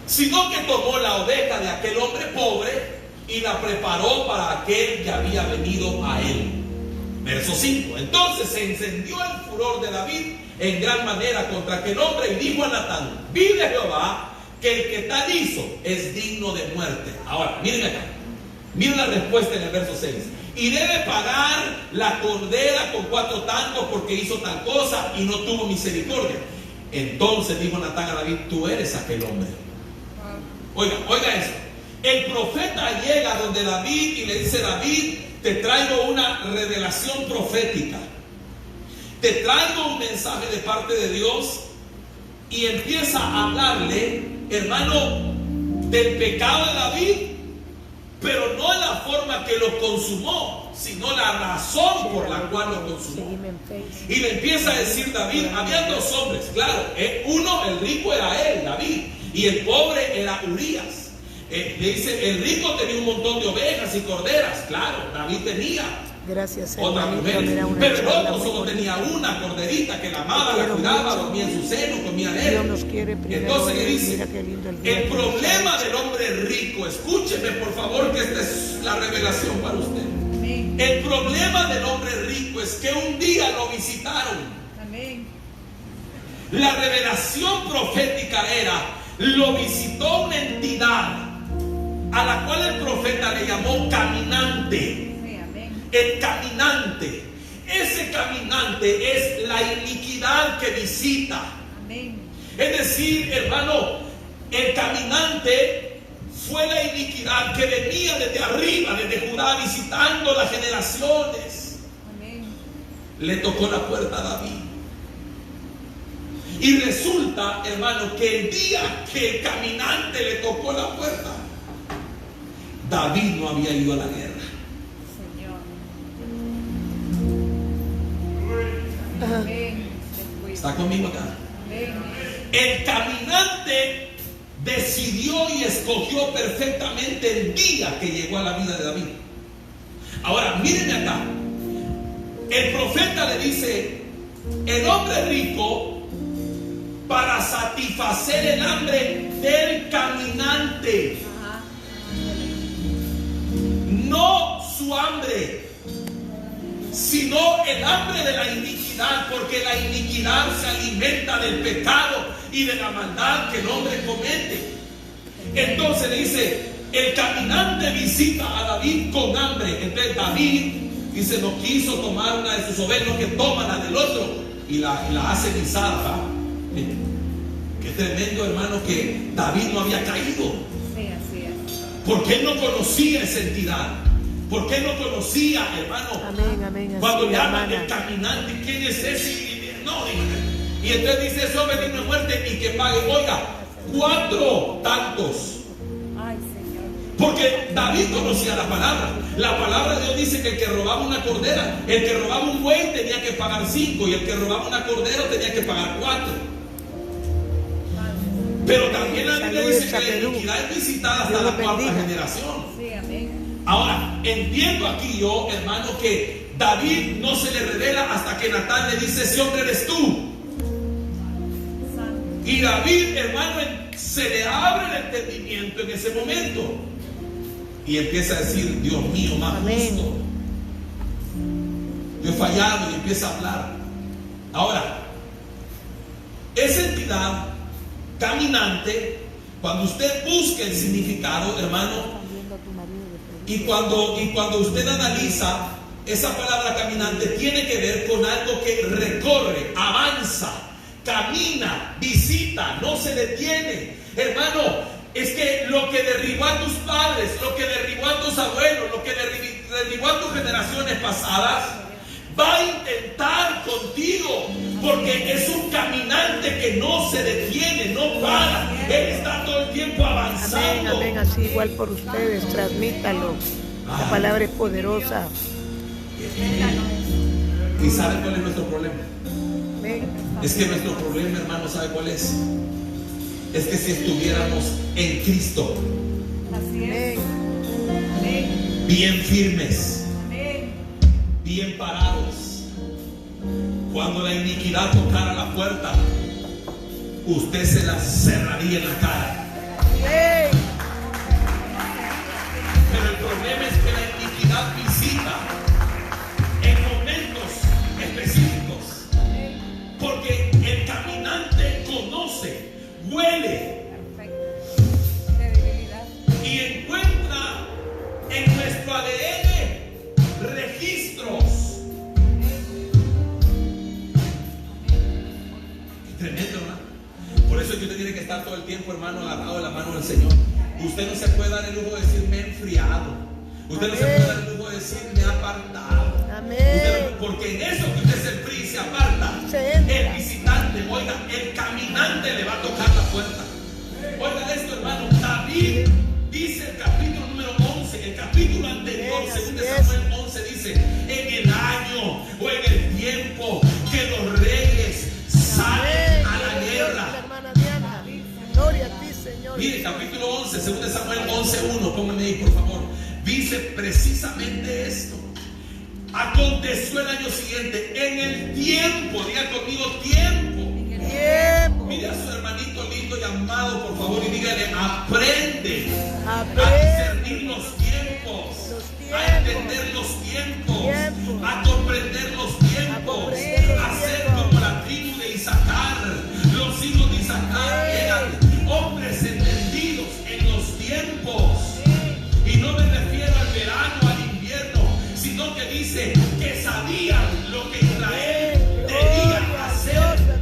Sino que tomó la oveja de aquel hombre pobre y la preparó para aquel que había venido a él. Verso 5. Entonces se encendió el furor de David en gran manera contra aquel hombre, y dijo a Natán, vive Jehová, que el que tal hizo es digno de muerte. Ahora, miren acá, miren la respuesta en el verso 6. Y debe pagar la cordera con 4 tangos porque hizo tal cosa y no tuvo misericordia. Entonces dijo Natán a David, tú eres aquel hombre. Oiga esto. El profeta llega donde David y le dice, David, te traigo una revelación profética, te traigo un mensaje de parte de Dios, y empieza a hablarle hermano, del pecado de David, pero no en la forma que lo consumó, sino la razón por la cual lo consumó. Y le empieza a decir David, había dos hombres, claro, uno, el rico era él, David, y el pobre era Urías. Le dice, el rico tenía un montón de ovejas y corderas, claro, David tenía otra mujer, pero el otro solo tenía una corderita que la amaba, la cuidaba, dormía en su seno, comía de él. Entonces le dice, el problema del hombre rico, escúcheme por favor que esta es la revelación para usted. El problema del hombre rico es que un día lo visitaron. La revelación profética era, lo visitó una entidad a la cual el profeta le llamó caminante. El caminante, ese caminante es la iniquidad que visita. Es decir, hermano, el caminante fue la iniquidad que venía desde arriba, desde Judá, visitando las generaciones. Le tocó la puerta a David. Y resulta, hermano, que el día que el caminante le tocó la puerta, David no había ido a la guerra. ¿Está conmigo acá? El caminante decidió y escogió perfectamente el día que llegó a la vida de David. Ahora, mírenme acá. El profeta le dice, el hombre rico, para satisfacer el hambre del caminante, no su hambre, sino el hambre de la iniquidad, porque la iniquidad se alimenta del pecado y de la maldad que el hombre comete. Entonces le dice, el caminante visita a David con hambre. Entonces David dice, no quiso tomar una de sus ovejas, que toma la del otro y la hace guisada. Qué tremendo, hermano, que David no había caído, porque él no conocía esa entidad. Porque él no conocía, hermano. Cuando le hablan del caminante, ¿quién es ese? No, y entonces dice, ese hombre tiene muerte y que pague. Oiga, 4 tantos. Porque David conocía la palabra. La palabra de Dios dice que el que robaba una cordera, el que robaba un buey tenía que pagar 5, y el que robaba una cordera tenía que pagar 4. Pero también la Biblia dice que la iniquidad es visitada hasta la 4ª generación. Ahora, entiendo aquí yo, hermano, que David no se le revela hasta que Natán le dice, ese hombre eres tú. Y David, hermano, se le abre el entendimiento en ese momento. Y empieza a decir, Dios mío, más justo. Yo he fallado, y empieza a hablar. Ahora, esa entidad caminante, cuando usted busque el significado, hermano, y cuando usted analiza esa palabra caminante, tiene que ver con algo que recorre, avanza, camina, visita, no se detiene. Hermano, es que lo que derribó a tus padres, lo que derribó a tus abuelos, lo que derribó a tus generaciones pasadas, va a intentar contigo, porque es un caminante que no se detiene, no para. Él está todo el tiempo avanzando. Amén, así igual por ustedes, transmítalo. La palabra es poderosa. ¿Y sabe cuál es nuestro problema? Amén. Es que nuestro problema, hermano, ¿sabe cuál es? Es que si estuviéramos en Cristo, bien firmes, bien parados, cuando la iniquidad tocara la puerta, usted se la cerraría en la cara. Pero el problema es que la iniquidad visita en momentos específicos, porque el caminante conoce, huele y encuentra en nuestro ADN registros. Tremendo, hermano. Por eso usted tiene que estar todo el tiempo, hermano, agarrado de la mano del Señor. Usted no se puede dar el lujo de decir me he enfriado. Usted no se puede dar el lujo de decir me he apartado. Porque en eso que usted se enfría y se aparta, el visitante, oiga, el caminante le va a tocar la puerta. Oiga esto, hermano. David dice el capítulo número 11, el capítulo anterior, según Samuel 11, dice: en el año o en el tiempo que los reyes salen a la guerra. Gloria a ti, Señor. Mire, capítulo 11, según Samuel 11:1, pónganme ahí, por favor. Dice precisamente esto. Aconteció el año siguiente, en el tiempo, diga conmigo, tiempo. Mire a su hermanito lindo y amado, por favor, y dígale: aprende a discernir los tiempos, a entender los tiempos, a comprender los tiempos, a ser como la tribu de Isaacar. Los hijos de Isaacar eran hombres entendidos en los tiempos. Y no me refiero al verano, al invierno, sino que dice que sabían lo que Israel debía hacer.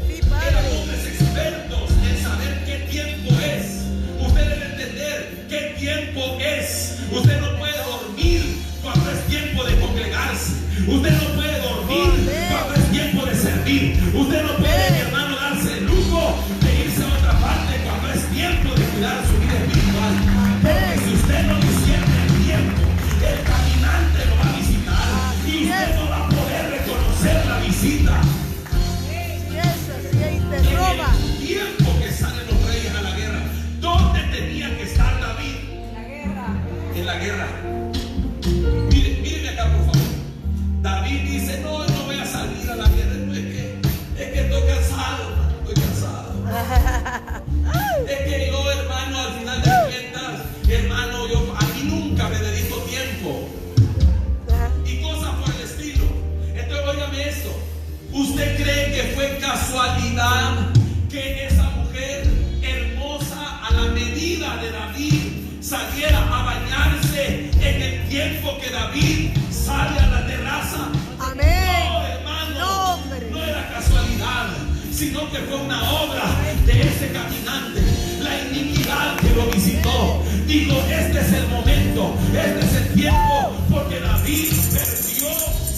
Eran hombres expertos en saber qué tiempo es. Usted debe entender qué tiempo es. Usted no puede dormir cuando es tiempo de congregarse. Usted no puede dormir cuando es tiempo de servir. Usted no puede, mi hermano, darse el lujo de irse a otra parte cuando es tiempo de cuidar su vida espiritual. Porque si usted no discierne el tiempo, el caminante lo va a visitar y usted no va a poder reconocer la visita. En el tiempo que salen los reyes a la guerra, ¿dónde tenía que estar David? En la guerra. Míreme acá, por favor. David dice: no voy a salir a la guerra. Es que estoy cansado, hermano, estoy cansado. Es que yo, hermano, al final de cuentas, hermano, yo a mí nunca me dedico tiempo. Y cosas por el estilo. Entonces, óigame esto. ¿Usted cree que fue casualidad que esa mujer hermosa, a la medida de David, saliera a bañarse en el tiempo que David sale a la terraza? Amén. No, hermano, no era casualidad, sino que fue una obra de ese caminante. La iniquidad que lo visitó dijo: este es el momento, este es el tiempo, porque David perdió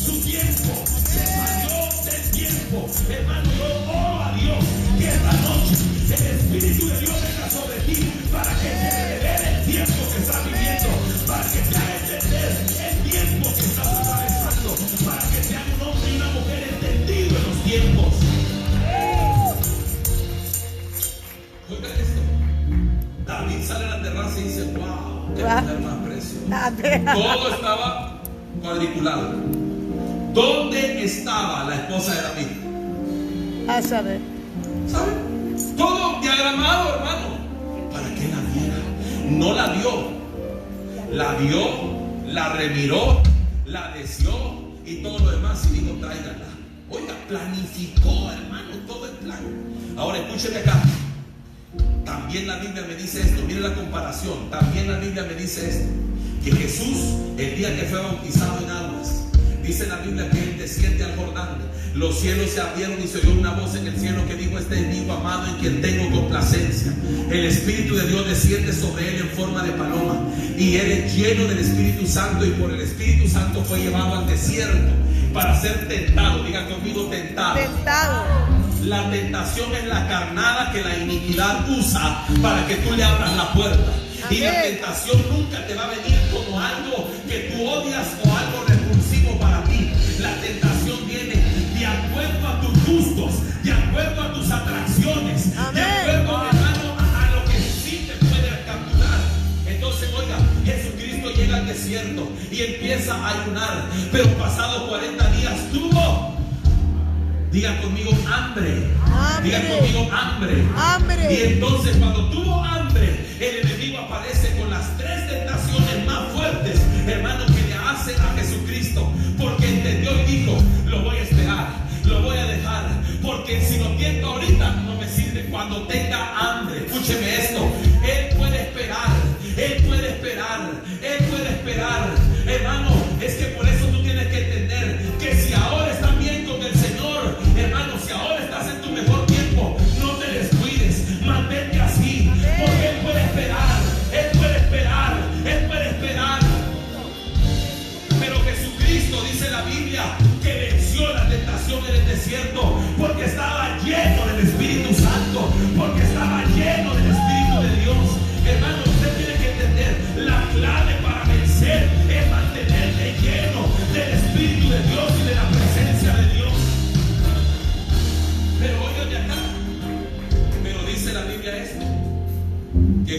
su tiempo, se salió del tiempo. Hermano, yo oro a Dios que esta noche el Espíritu de Dios venga sobre ti para que te revele el tiempo que estás viviendo, para que te haga entender el tiempo que estás atravesando, para que seas un hombre y una mujer entendido en los tiempos. Oiga esto. David sale a la terraza y dice: wow, qué mujer más preciosa. Todo estaba cuadriculado. ¿Dónde estaba la esposa de David? A saber. ¿Sabe? Todo diagramado, hermano, para que la viera. No la vio, la vio, la remiró, la deseó y todo lo demás, y dijo: tráigala. Oiga, planificó, hermano, todo el plan. Ahora escúcheme acá. También la Biblia me dice esto, mire la comparación. También la Biblia me dice esto, que Jesús, el día que fue bautizado en aguas, dice la Biblia que él desciende al Jordán. Los cielos se abrieron y se oyó una voz en el cielo que dijo: este es mi hijo amado en quien tengo complacencia. El Espíritu de Dios desciende sobre él en forma de paloma, y él es lleno del Espíritu Santo, y por el Espíritu Santo fue llevado al desierto para ser tentado. Diga conmigo: tentado. La tentación es la carnada que la iniquidad usa para que tú le abras la puerta. Y la tentación nunca te va a venir como algo que tú odias o algo repulsivo para ti. La tentación viene de acuerdo a tus gustos, de acuerdo a tus atracciones, de acuerdo, hermano, a lo que sí te puede capturar. Entonces, oiga, Jesucristo llega al desierto y empieza a ayunar, pero pasados 40 días tuvo, diga conmigo, hambre. Diga conmigo, hambre. Y entonces, cuando tuvo hambre, el enemigo aparece con las 3 tentaciones más fuertes, hermano, que le hacen a Jesucristo, porque entendió y dijo: lo voy a esperar, lo voy a dejar, porque si lo tiento ahorita no me sirve. Cuando tenga hambre, escúcheme esto, él puede esperar, él puede esperar, él puede esperar. Hermano, es que por eso tú tienes que entender que si ahora estás bien con el Señor, hermano, si ahora estás en tu mejor tiempo, no te descuides, mantente así, porque él puede esperar, él puede esperar, él puede esperar.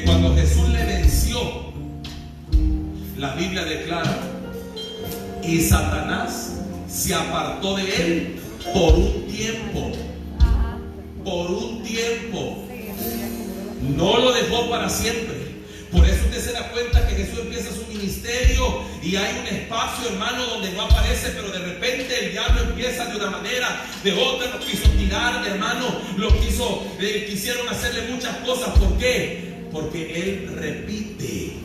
cuando Jesús le venció, la Biblia declara, y Satanás se apartó de él por un tiempo. Por un tiempo. No lo dejó para siempre. Por eso usted se da cuenta que Jesús empieza su ministerio y hay un espacio, hermano, donde no aparece, pero de repente el diablo empieza de una manera, de otra, lo quiso tirar, hermano, quisieron hacerle muchas cosas. ¿Por qué? Porque él repite.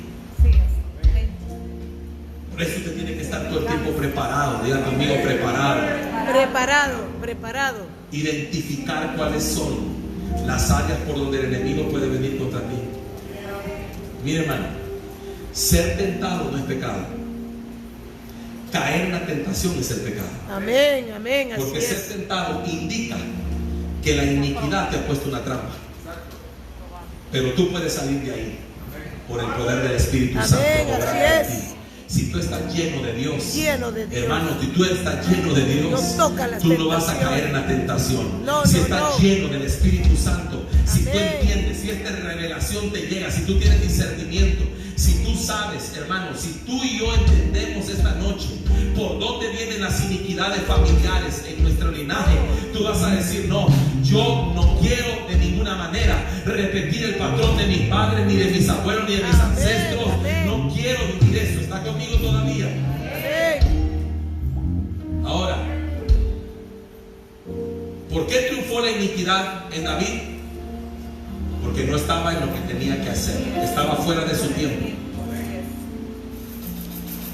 Por eso usted tiene que estar todo el tiempo preparado. Diga conmigo, preparado. Preparado. Identificar cuáles son las áreas por donde el enemigo puede venir contra ti. Mire, hermano, ser tentado no es pecado. Caer en la tentación es el pecado. Amén. Porque ser tentado indica que la iniquidad te ha puesto una trampa. Pero tú puedes salir de ahí por el poder del Espíritu Santo. Así es. Si tú estás lleno de Dios, hermano, si tú estás lleno de Dios, tú no vas a caer en la tentación. Si estás lleno del Espíritu Santo, si tú entiendes, si esta revelación te llega, si tú tienes discernimiento, si tú sabes, hermano, si tú y yo entendemos esta noche por dónde vienen las iniquidades familiares en nuestro linaje, tú vas a decir, no, yo no quiero de ninguna manera repetir el patrón de mis padres, ni de mis abuelos, ni de mis ancestros. No quiero vivir eso. ¿Está conmigo todavía? Ahora, ¿por qué triunfó la iniquidad en David? Porque no estaba en lo que tenía que hacer. Estaba fuera de su tiempo.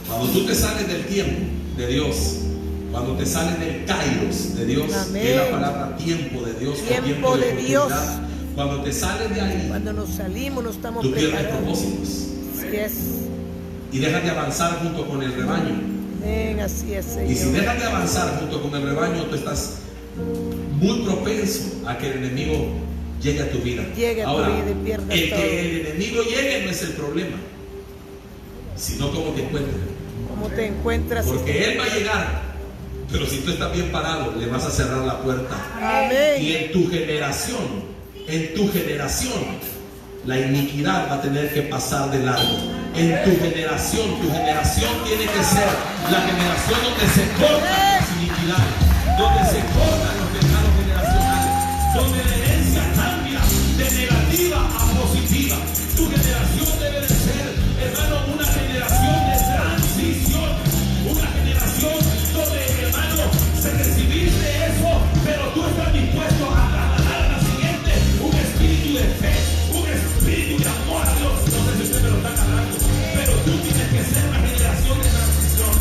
Cuando tú te sales del tiempo de Dios, cuando te sales del kairos de Dios, que es la palabra tiempo de Dios, tiempo de Dios, cuando te sales de ahí, cuando nos salimos, no estamos tú pierdes preparados. propósitos. Así es. Y dejas de avanzar junto con el rebaño. Amén, así es, Señor. Y si dejas de avanzar junto con el rebaño, tú estás muy propenso a que el enemigo llegue a tu vida. Ahora, el que el enemigo llegue no es el problema, sino cómo te encuentra. ¿Cómo te encuentras? Porque él va a llegar, pero si tú estás bien parado, le vas a cerrar la puerta. Amén. Y en tu generación, la iniquidad va a tener que pasar de largo. En tu generación tiene que ser la generación donde se cortan las iniquidades, donde se cortan los pecados generacionales, donde la herencia cambia de negativa a positiva. Tu generación debe de ser, hermano, una generación de transición, una generación donde, hermano, se recibiste eso, pero tú estás dispuesto a trasladar a la siguiente un espíritu de fe, un espíritu de amor a Dios. No sé si usted me lo está hablando, pero tú tienes que ser una generación de transición.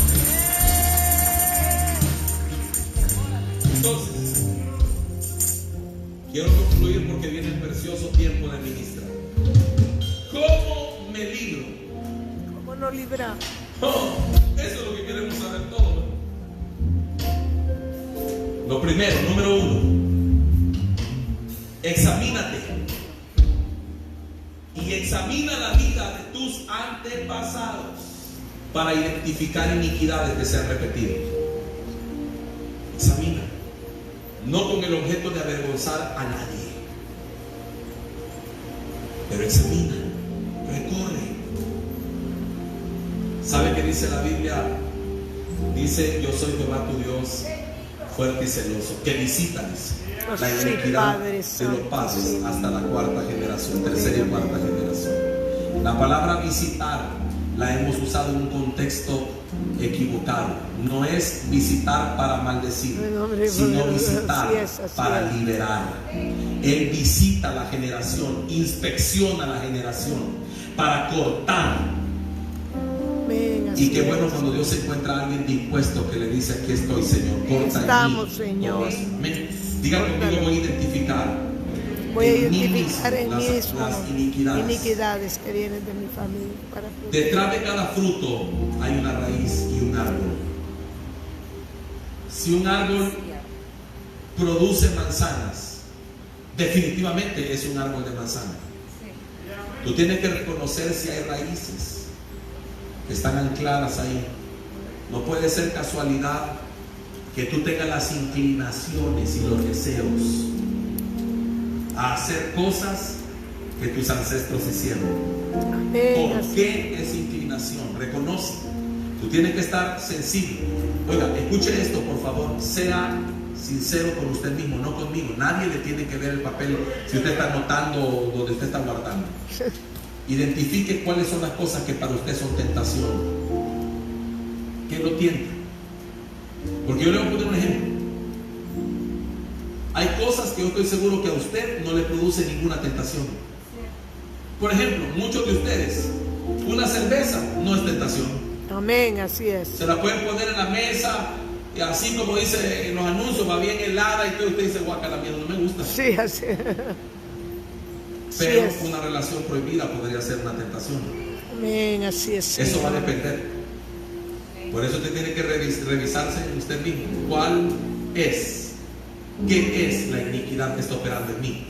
Entonces, quiero concluir porque viene el precioso tiempo de ministrar. ¿Cómo me libro? ¿Cómo nos libra? Oh, eso es lo que queremos saber todos. Lo primero, número 1, examínate y examina la vida de tus antepasados para identificar iniquidades que se han repetido. Examina, no con el objeto de avergonzar a nadie, pero examina, recorre. ¿Sabe qué dice la Biblia? Dice, yo soy Jehová tu Dios, fuerte y celoso, que visita la iniquidad de los padres hasta la cuarta generación, tercera y cuarta generación. La palabra visitar la hemos usado en un contexto equivocado. No es visitar para maldecir, sino visitar para liberar. Él visita la generación, inspecciona la generación para cortar. Y qué bueno cuando Dios encuentra a alguien dispuesto que le dice, aquí estoy, Señor, corta. Estamos, Señor. Diga conmigo, voy a identificar en mí las iniquidades que vienen de mi familia. Detrás de cada fruto hay una raíz y un árbol. Si un árbol produce manzanas, definitivamente es un árbol de manzana. Tú tienes que reconocer si hay raíces que están ancladas ahí. No puede ser casualidad que tú tengas las inclinaciones y los deseos a hacer cosas que tus ancestros hicieron. Amén. ¿Por qué esa inclinación? Reconoce. Tú tienes que estar sensible. Oiga, escuche esto, por favor. Sea sincero con usted mismo, no conmigo. Nadie le tiene que ver el papel si usted está anotando donde usted está guardando. Identifique cuáles son las cosas que para usted son tentación. ¿Qué lo tienta? Porque yo le voy a poner un ejemplo. Hay cosas que yo estoy seguro que a usted no le produce ninguna tentación. Por ejemplo, muchos de ustedes, una cerveza no es tentación. Amén, así es. Se la pueden poner en la mesa, y así como dice en los anuncios, va bien helada, y todo usted dice, guacala, mierda, no me gusta. Sí, así es. Pero una relación prohibida podría ser una tentación. Amén, así es. Eso va a depender. Por eso usted tiene que revisarse usted mismo. ¿Cuál es? ¿Qué es la iniquidad que está operando en mí?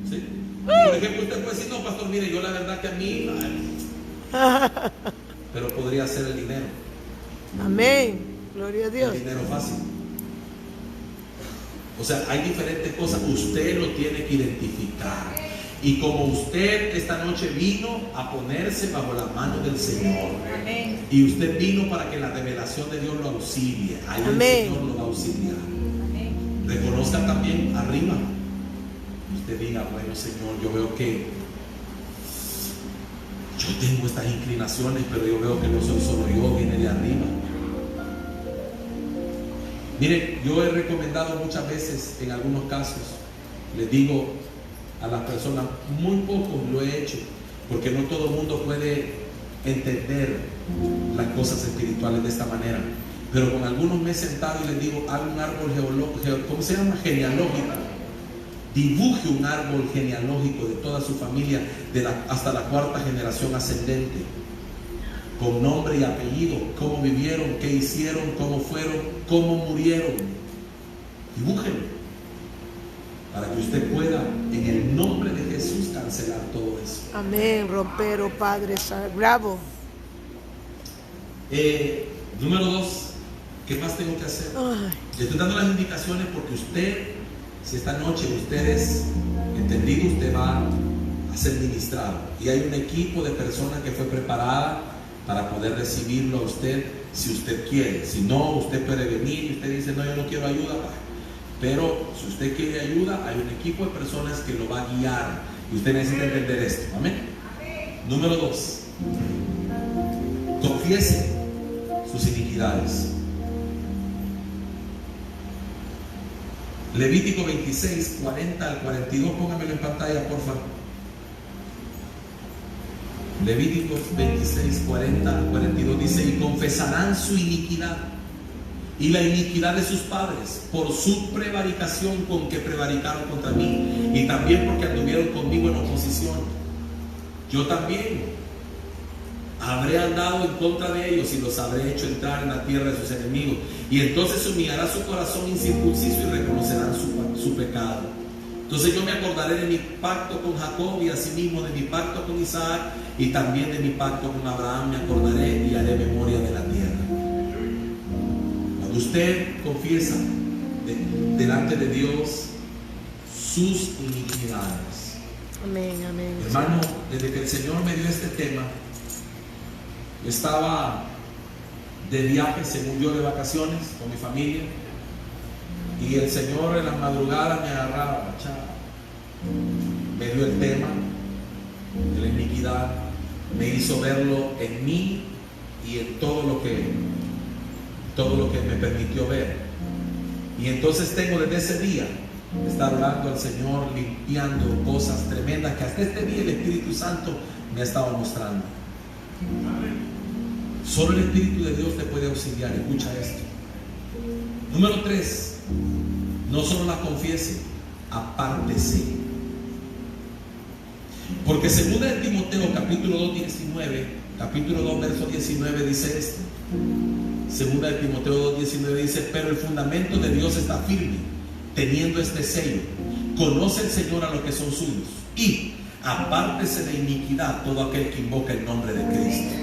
¿Sí? Por ejemplo, usted puede decir, no, pastor, mire, yo la verdad que a mí... Pero podría ser el dinero. Amén, gloria a Dios. El dinero fácil. O sea, hay diferentes cosas. Usted lo tiene que identificar. Y como usted esta noche vino a ponerse bajo la mano del Señor, amén, y usted vino para que la revelación de Dios lo auxilie, ahí el Señor lo va a auxiliar. Amén. Reconozca también arriba. Y usted diga, bueno, Señor, yo veo que yo tengo estas inclinaciones, pero yo veo que no soy solo yo, viene de arriba. Mire, yo he recomendado muchas veces, en algunos casos, les digo a las personas, muy pocos lo he hecho, porque no todo el mundo puede entender las cosas espirituales de esta manera. Pero con algunos me he sentado y les digo, haga un árbol ¿cómo se llama? Genealógico. Dibuje un árbol genealógico de toda su familia, hasta la cuarta generación ascendente, con nombre y apellido, cómo vivieron, qué hicieron, cómo fueron, cómo murieron. Dibújenlo, para que usted pueda, en el nombre de Jesús, cancelar todo eso. Amén, rompero, Padre, bravo. Número 2, ¿qué más tengo que hacer? Le estoy dando las indicaciones porque usted, si esta noche usted es entendido, usted va a ser ministrado. Y hay un equipo de personas que fue preparada para poder recibirlo a usted, si usted quiere. Si no, usted puede venir y usted dice, no, yo no quiero ayuda. Pero si usted quiere ayuda, hay un equipo de personas que lo va a guiar. Y usted necesita entender esto. Amén. Número 2. Confiese sus iniquidades. Levítico 26, 40 al 42. Póngamelo en pantalla, por favor. Levítico 26, 40 al 42 dice: y confesarán su iniquidad y la iniquidad de sus padres por su prevaricación con que prevaricaron contra mí, y también porque anduvieron conmigo en oposición. Yo también habré andado en contra de ellos y los habré hecho entrar en la tierra de sus enemigos, y entonces humillará su corazón incircunciso y reconocerán su pecado. Entonces yo me acordaré de mi pacto con Jacob, y asimismo de mi pacto con Isaac, y también de mi pacto con Abraham me acordaré y haré memoria de la tierra. Cuando usted confiesa delante de Dios sus iniquidades. Amén, amén. Hermano, desde que el Señor me dio este tema, yo estaba de viaje, según yo, de vacaciones con mi familia, y el Señor en la madrugada me agarraba, me dio el tema de la iniquidad, me hizo verlo en mí y en todo lo que me permitió ver. Y entonces tengo desde ese día estar orando al Señor, limpiando cosas tremendas que hasta este día el Espíritu Santo me ha estado mostrando. Solo el Espíritu de Dios te puede auxiliar. Escucha esto. Número 3. No solo la confiese, apártese. Porque según de Timoteo capítulo 2, 19, capítulo 2, verso 19 dice esto. Segunda de Timoteo 2:19 dice: pero el fundamento de Dios está firme, teniendo este sello: conoce el Señor a los que son suyos, y apártese de iniquidad todo aquel que invoca el nombre de Cristo.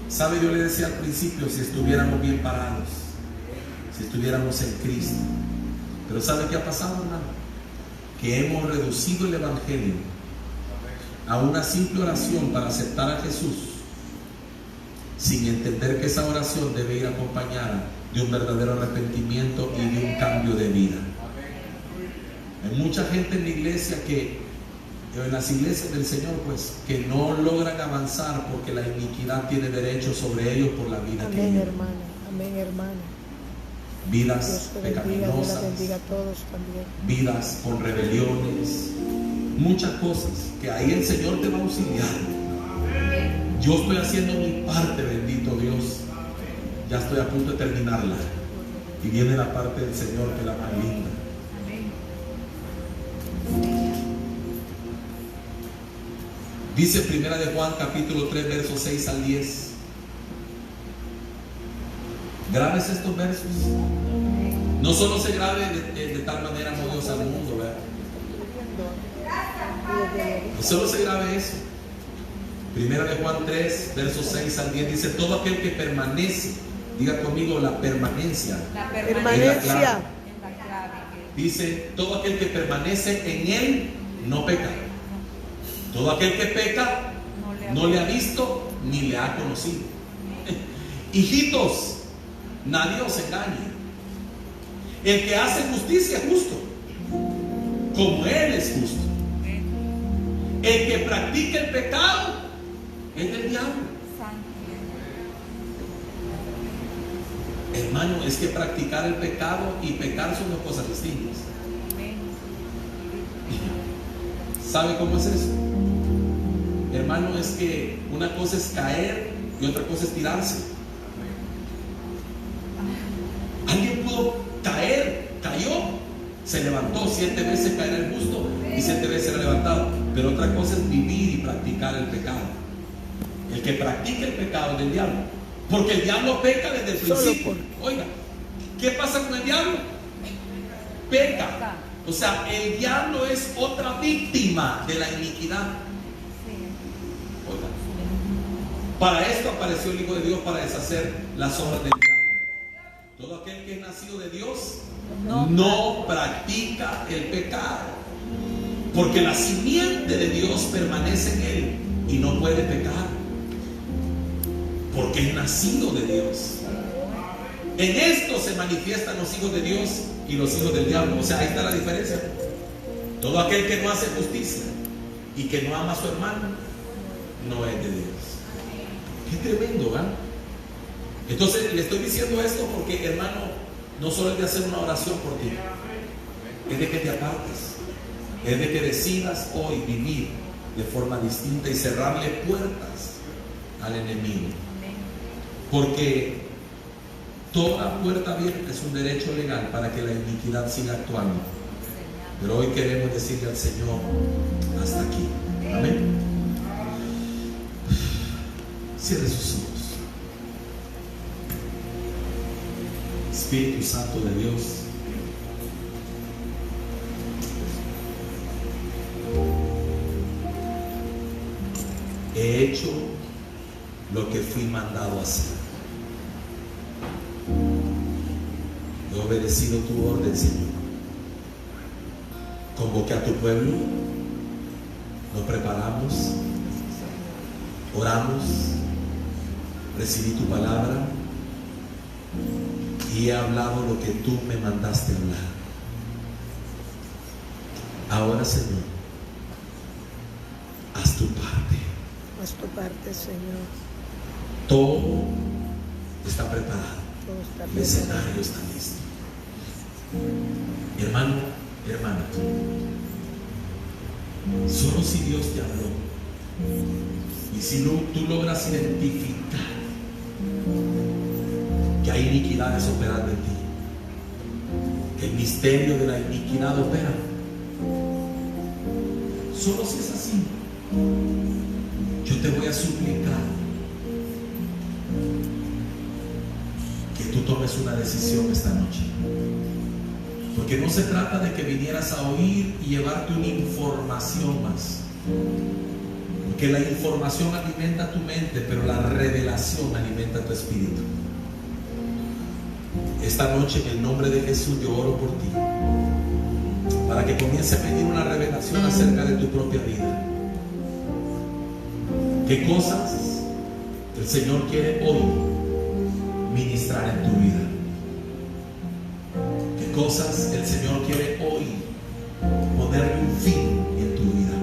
¿Sabe? Yo le decía al principio, si estuviéramos bien parados, si estuviéramos en Cristo. Pero ¿sabe qué ha pasado, hermano? que hemos reducido el Evangelio a una simple oración para aceptar a Jesús, sin entender que esa oración debe ir acompañada de un verdadero arrepentimiento y de un cambio de vida. Hay mucha gente en la iglesia en las iglesias del Señor, pues, que no logran avanzar porque la iniquidad tiene derecho sobre ellos por la vida que Amén, llevan. hermano. Amén, hermano. Vidas Dios te bendiga, Dios pecaminosas, la bendiga a todos también. vidas con rebeliones, muchas cosas que ahí el Señor te va a auxiliar. Yo estoy haciendo mi parte, bendito Dios. Ya estoy a punto de terminarla y viene la parte del Señor, que es la más linda. Dice Primera de Juan capítulo 3 versos 6 al 10. Grabes estos versos. No solo se grabe de tal manera amó Dios al mundo, ¿verdad? No solo se grabe eso. Primera de Juan 3 versos 6 al 10 dice: todo aquel que permanece, diga conmigo la permanencia. La permanencia. Dice: todo aquel que permanece en él no peca. Todo aquel que peca no le ha visto ni le ha conocido. Hijitos, nadie os engañe. El que hace justicia es justo, como Él es justo. El que practica el pecado es del diablo. Hermano, es que practicar el pecado y pecar son dos cosas distintas. ¿Sabe cómo es eso? Hermano, es que una cosa es caer y otra cosa es tirarse. Alguien pudo caer, cayó, se levantó, 7 veces caerá el justo y 7 veces será levantado. Pero otra cosa es vivir y practicar el pecado. El que practica el pecado es del diablo, porque el diablo peca desde el principio. Oiga, ¿qué pasa con el diablo? Peca. O sea, el diablo es otra víctima de la iniquidad. Oiga, para esto apareció el Hijo de Dios, para deshacer las obras del diablo. Todo aquel que es nacido de Dios no practica el pecado, porque la simiente de Dios permanece en él y no puede pecar, porque es nacido de Dios. En esto se manifiestan los hijos de Dios y los hijos del diablo. O sea, ahí está la diferencia. Todo aquel que no hace justicia y que no ama a su hermano no es de Dios. Qué tremendo, ¿verdad? Entonces le estoy diciendo esto porque, hermano, no solo es de hacer una oración por ti, es de que te apartes, es de que decidas hoy vivir de forma distinta y cerrarle puertas al enemigo, porque toda puerta abierta es un derecho legal para que la iniquidad siga actuando. Pero hoy queremos decirle al Señor: hasta aquí. Amén. Cierre sus ojos. Espíritu Santo de Dios, he hecho lo que fui mandado a hacer. He obedecido tu orden, Señor. Convoqué a tu pueblo, nos preparamos, oramos, recibí tu palabra y he hablado lo que tú me mandaste hablar. Ahora, Señor, haz tu parte. Haz tu parte, Señor. Todo está preparado. Todo está El preparado. escenario está listo. Hermano, hermana, solo si Dios te habló y si tú logras identificar que hay iniquidades operando en ti, que el misterio de la iniquidad opera, solo si es así, yo te voy a suplicar que tú tomes una decisión esta noche. Porque no se trata de que vinieras a oír y llevarte una información más. Porque la información alimenta tu mente, pero la revelación alimenta tu espíritu. Esta noche, en el nombre de Jesús, yo oro por ti. para que comience a venir una revelación acerca de tu propia vida. ¿Qué cosas el Señor quiere hoy ministrar en tu vida? ¿Qué cosas el Señor quiere hoy ponerle un fin en tu vida?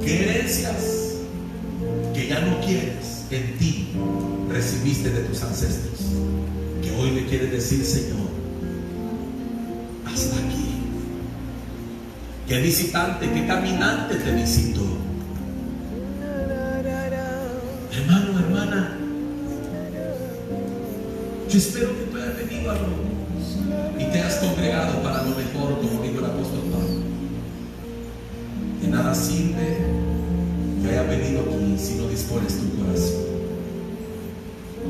¿Qué herencias que ya no quieres en ti recibiste de tus ancestros, que hoy le quieres decir: Señor, hasta aquí? ¿Qué visitante, qué caminante te visitó? Hermano, hermana, yo espero que tú hayas venido y te has congregado para lo mejor, como dijo el apóstol Pablo. De nada sirve que hayas venido aquí si no dispones tu corazón.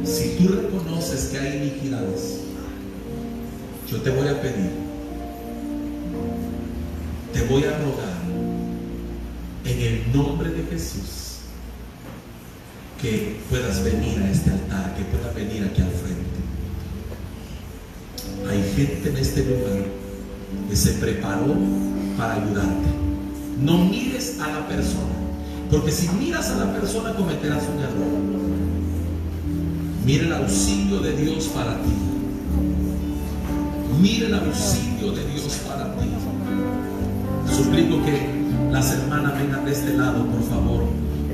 Si tú reconoces que hay iniquidades, yo te voy a pedir, te voy a rogar en el nombre de Jesús que puedas venir a este altar, que puedas venir aquí al frente. Hay gente en este lugar que se preparó para ayudarte. No mires a la persona, porque si miras a la persona cometerás un error. Mira el auxilio de Dios para ti. Mira el auxilio de Dios para ti. Suplico que las hermanas vengan de este lado, por favor.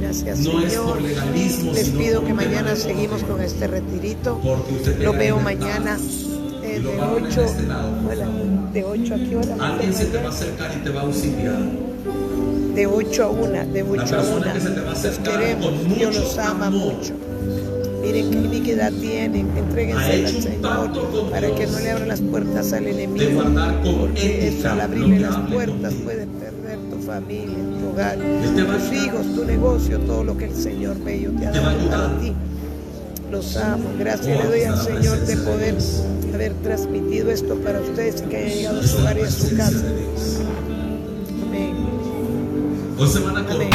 Gracias, no Señor. Es por legalismo, les sino pido por que un tema mañana de seguimos con este retirito. Lo veo mañana de 8 de 8 a qué hora. Alguien se te va a acercar y te va a auxiliar. De 8 a 1, de 8 a 1. Los queremos, Dios los ama mucho. Miren qué iniquidad tienen, entréguensela al Señor para que no le abran las puertas al enemigo, porque eso, al abrirle las puertas puede perder tu familia, tu hogar, tus hijos, tu negocio, todo lo que el Señor bello te ha dado para ti. Los amo, gracias le doy al Señor de poder haber transmitido esto para ustedes y que haya llegado a su hogar y a su casa. Amén. Amén.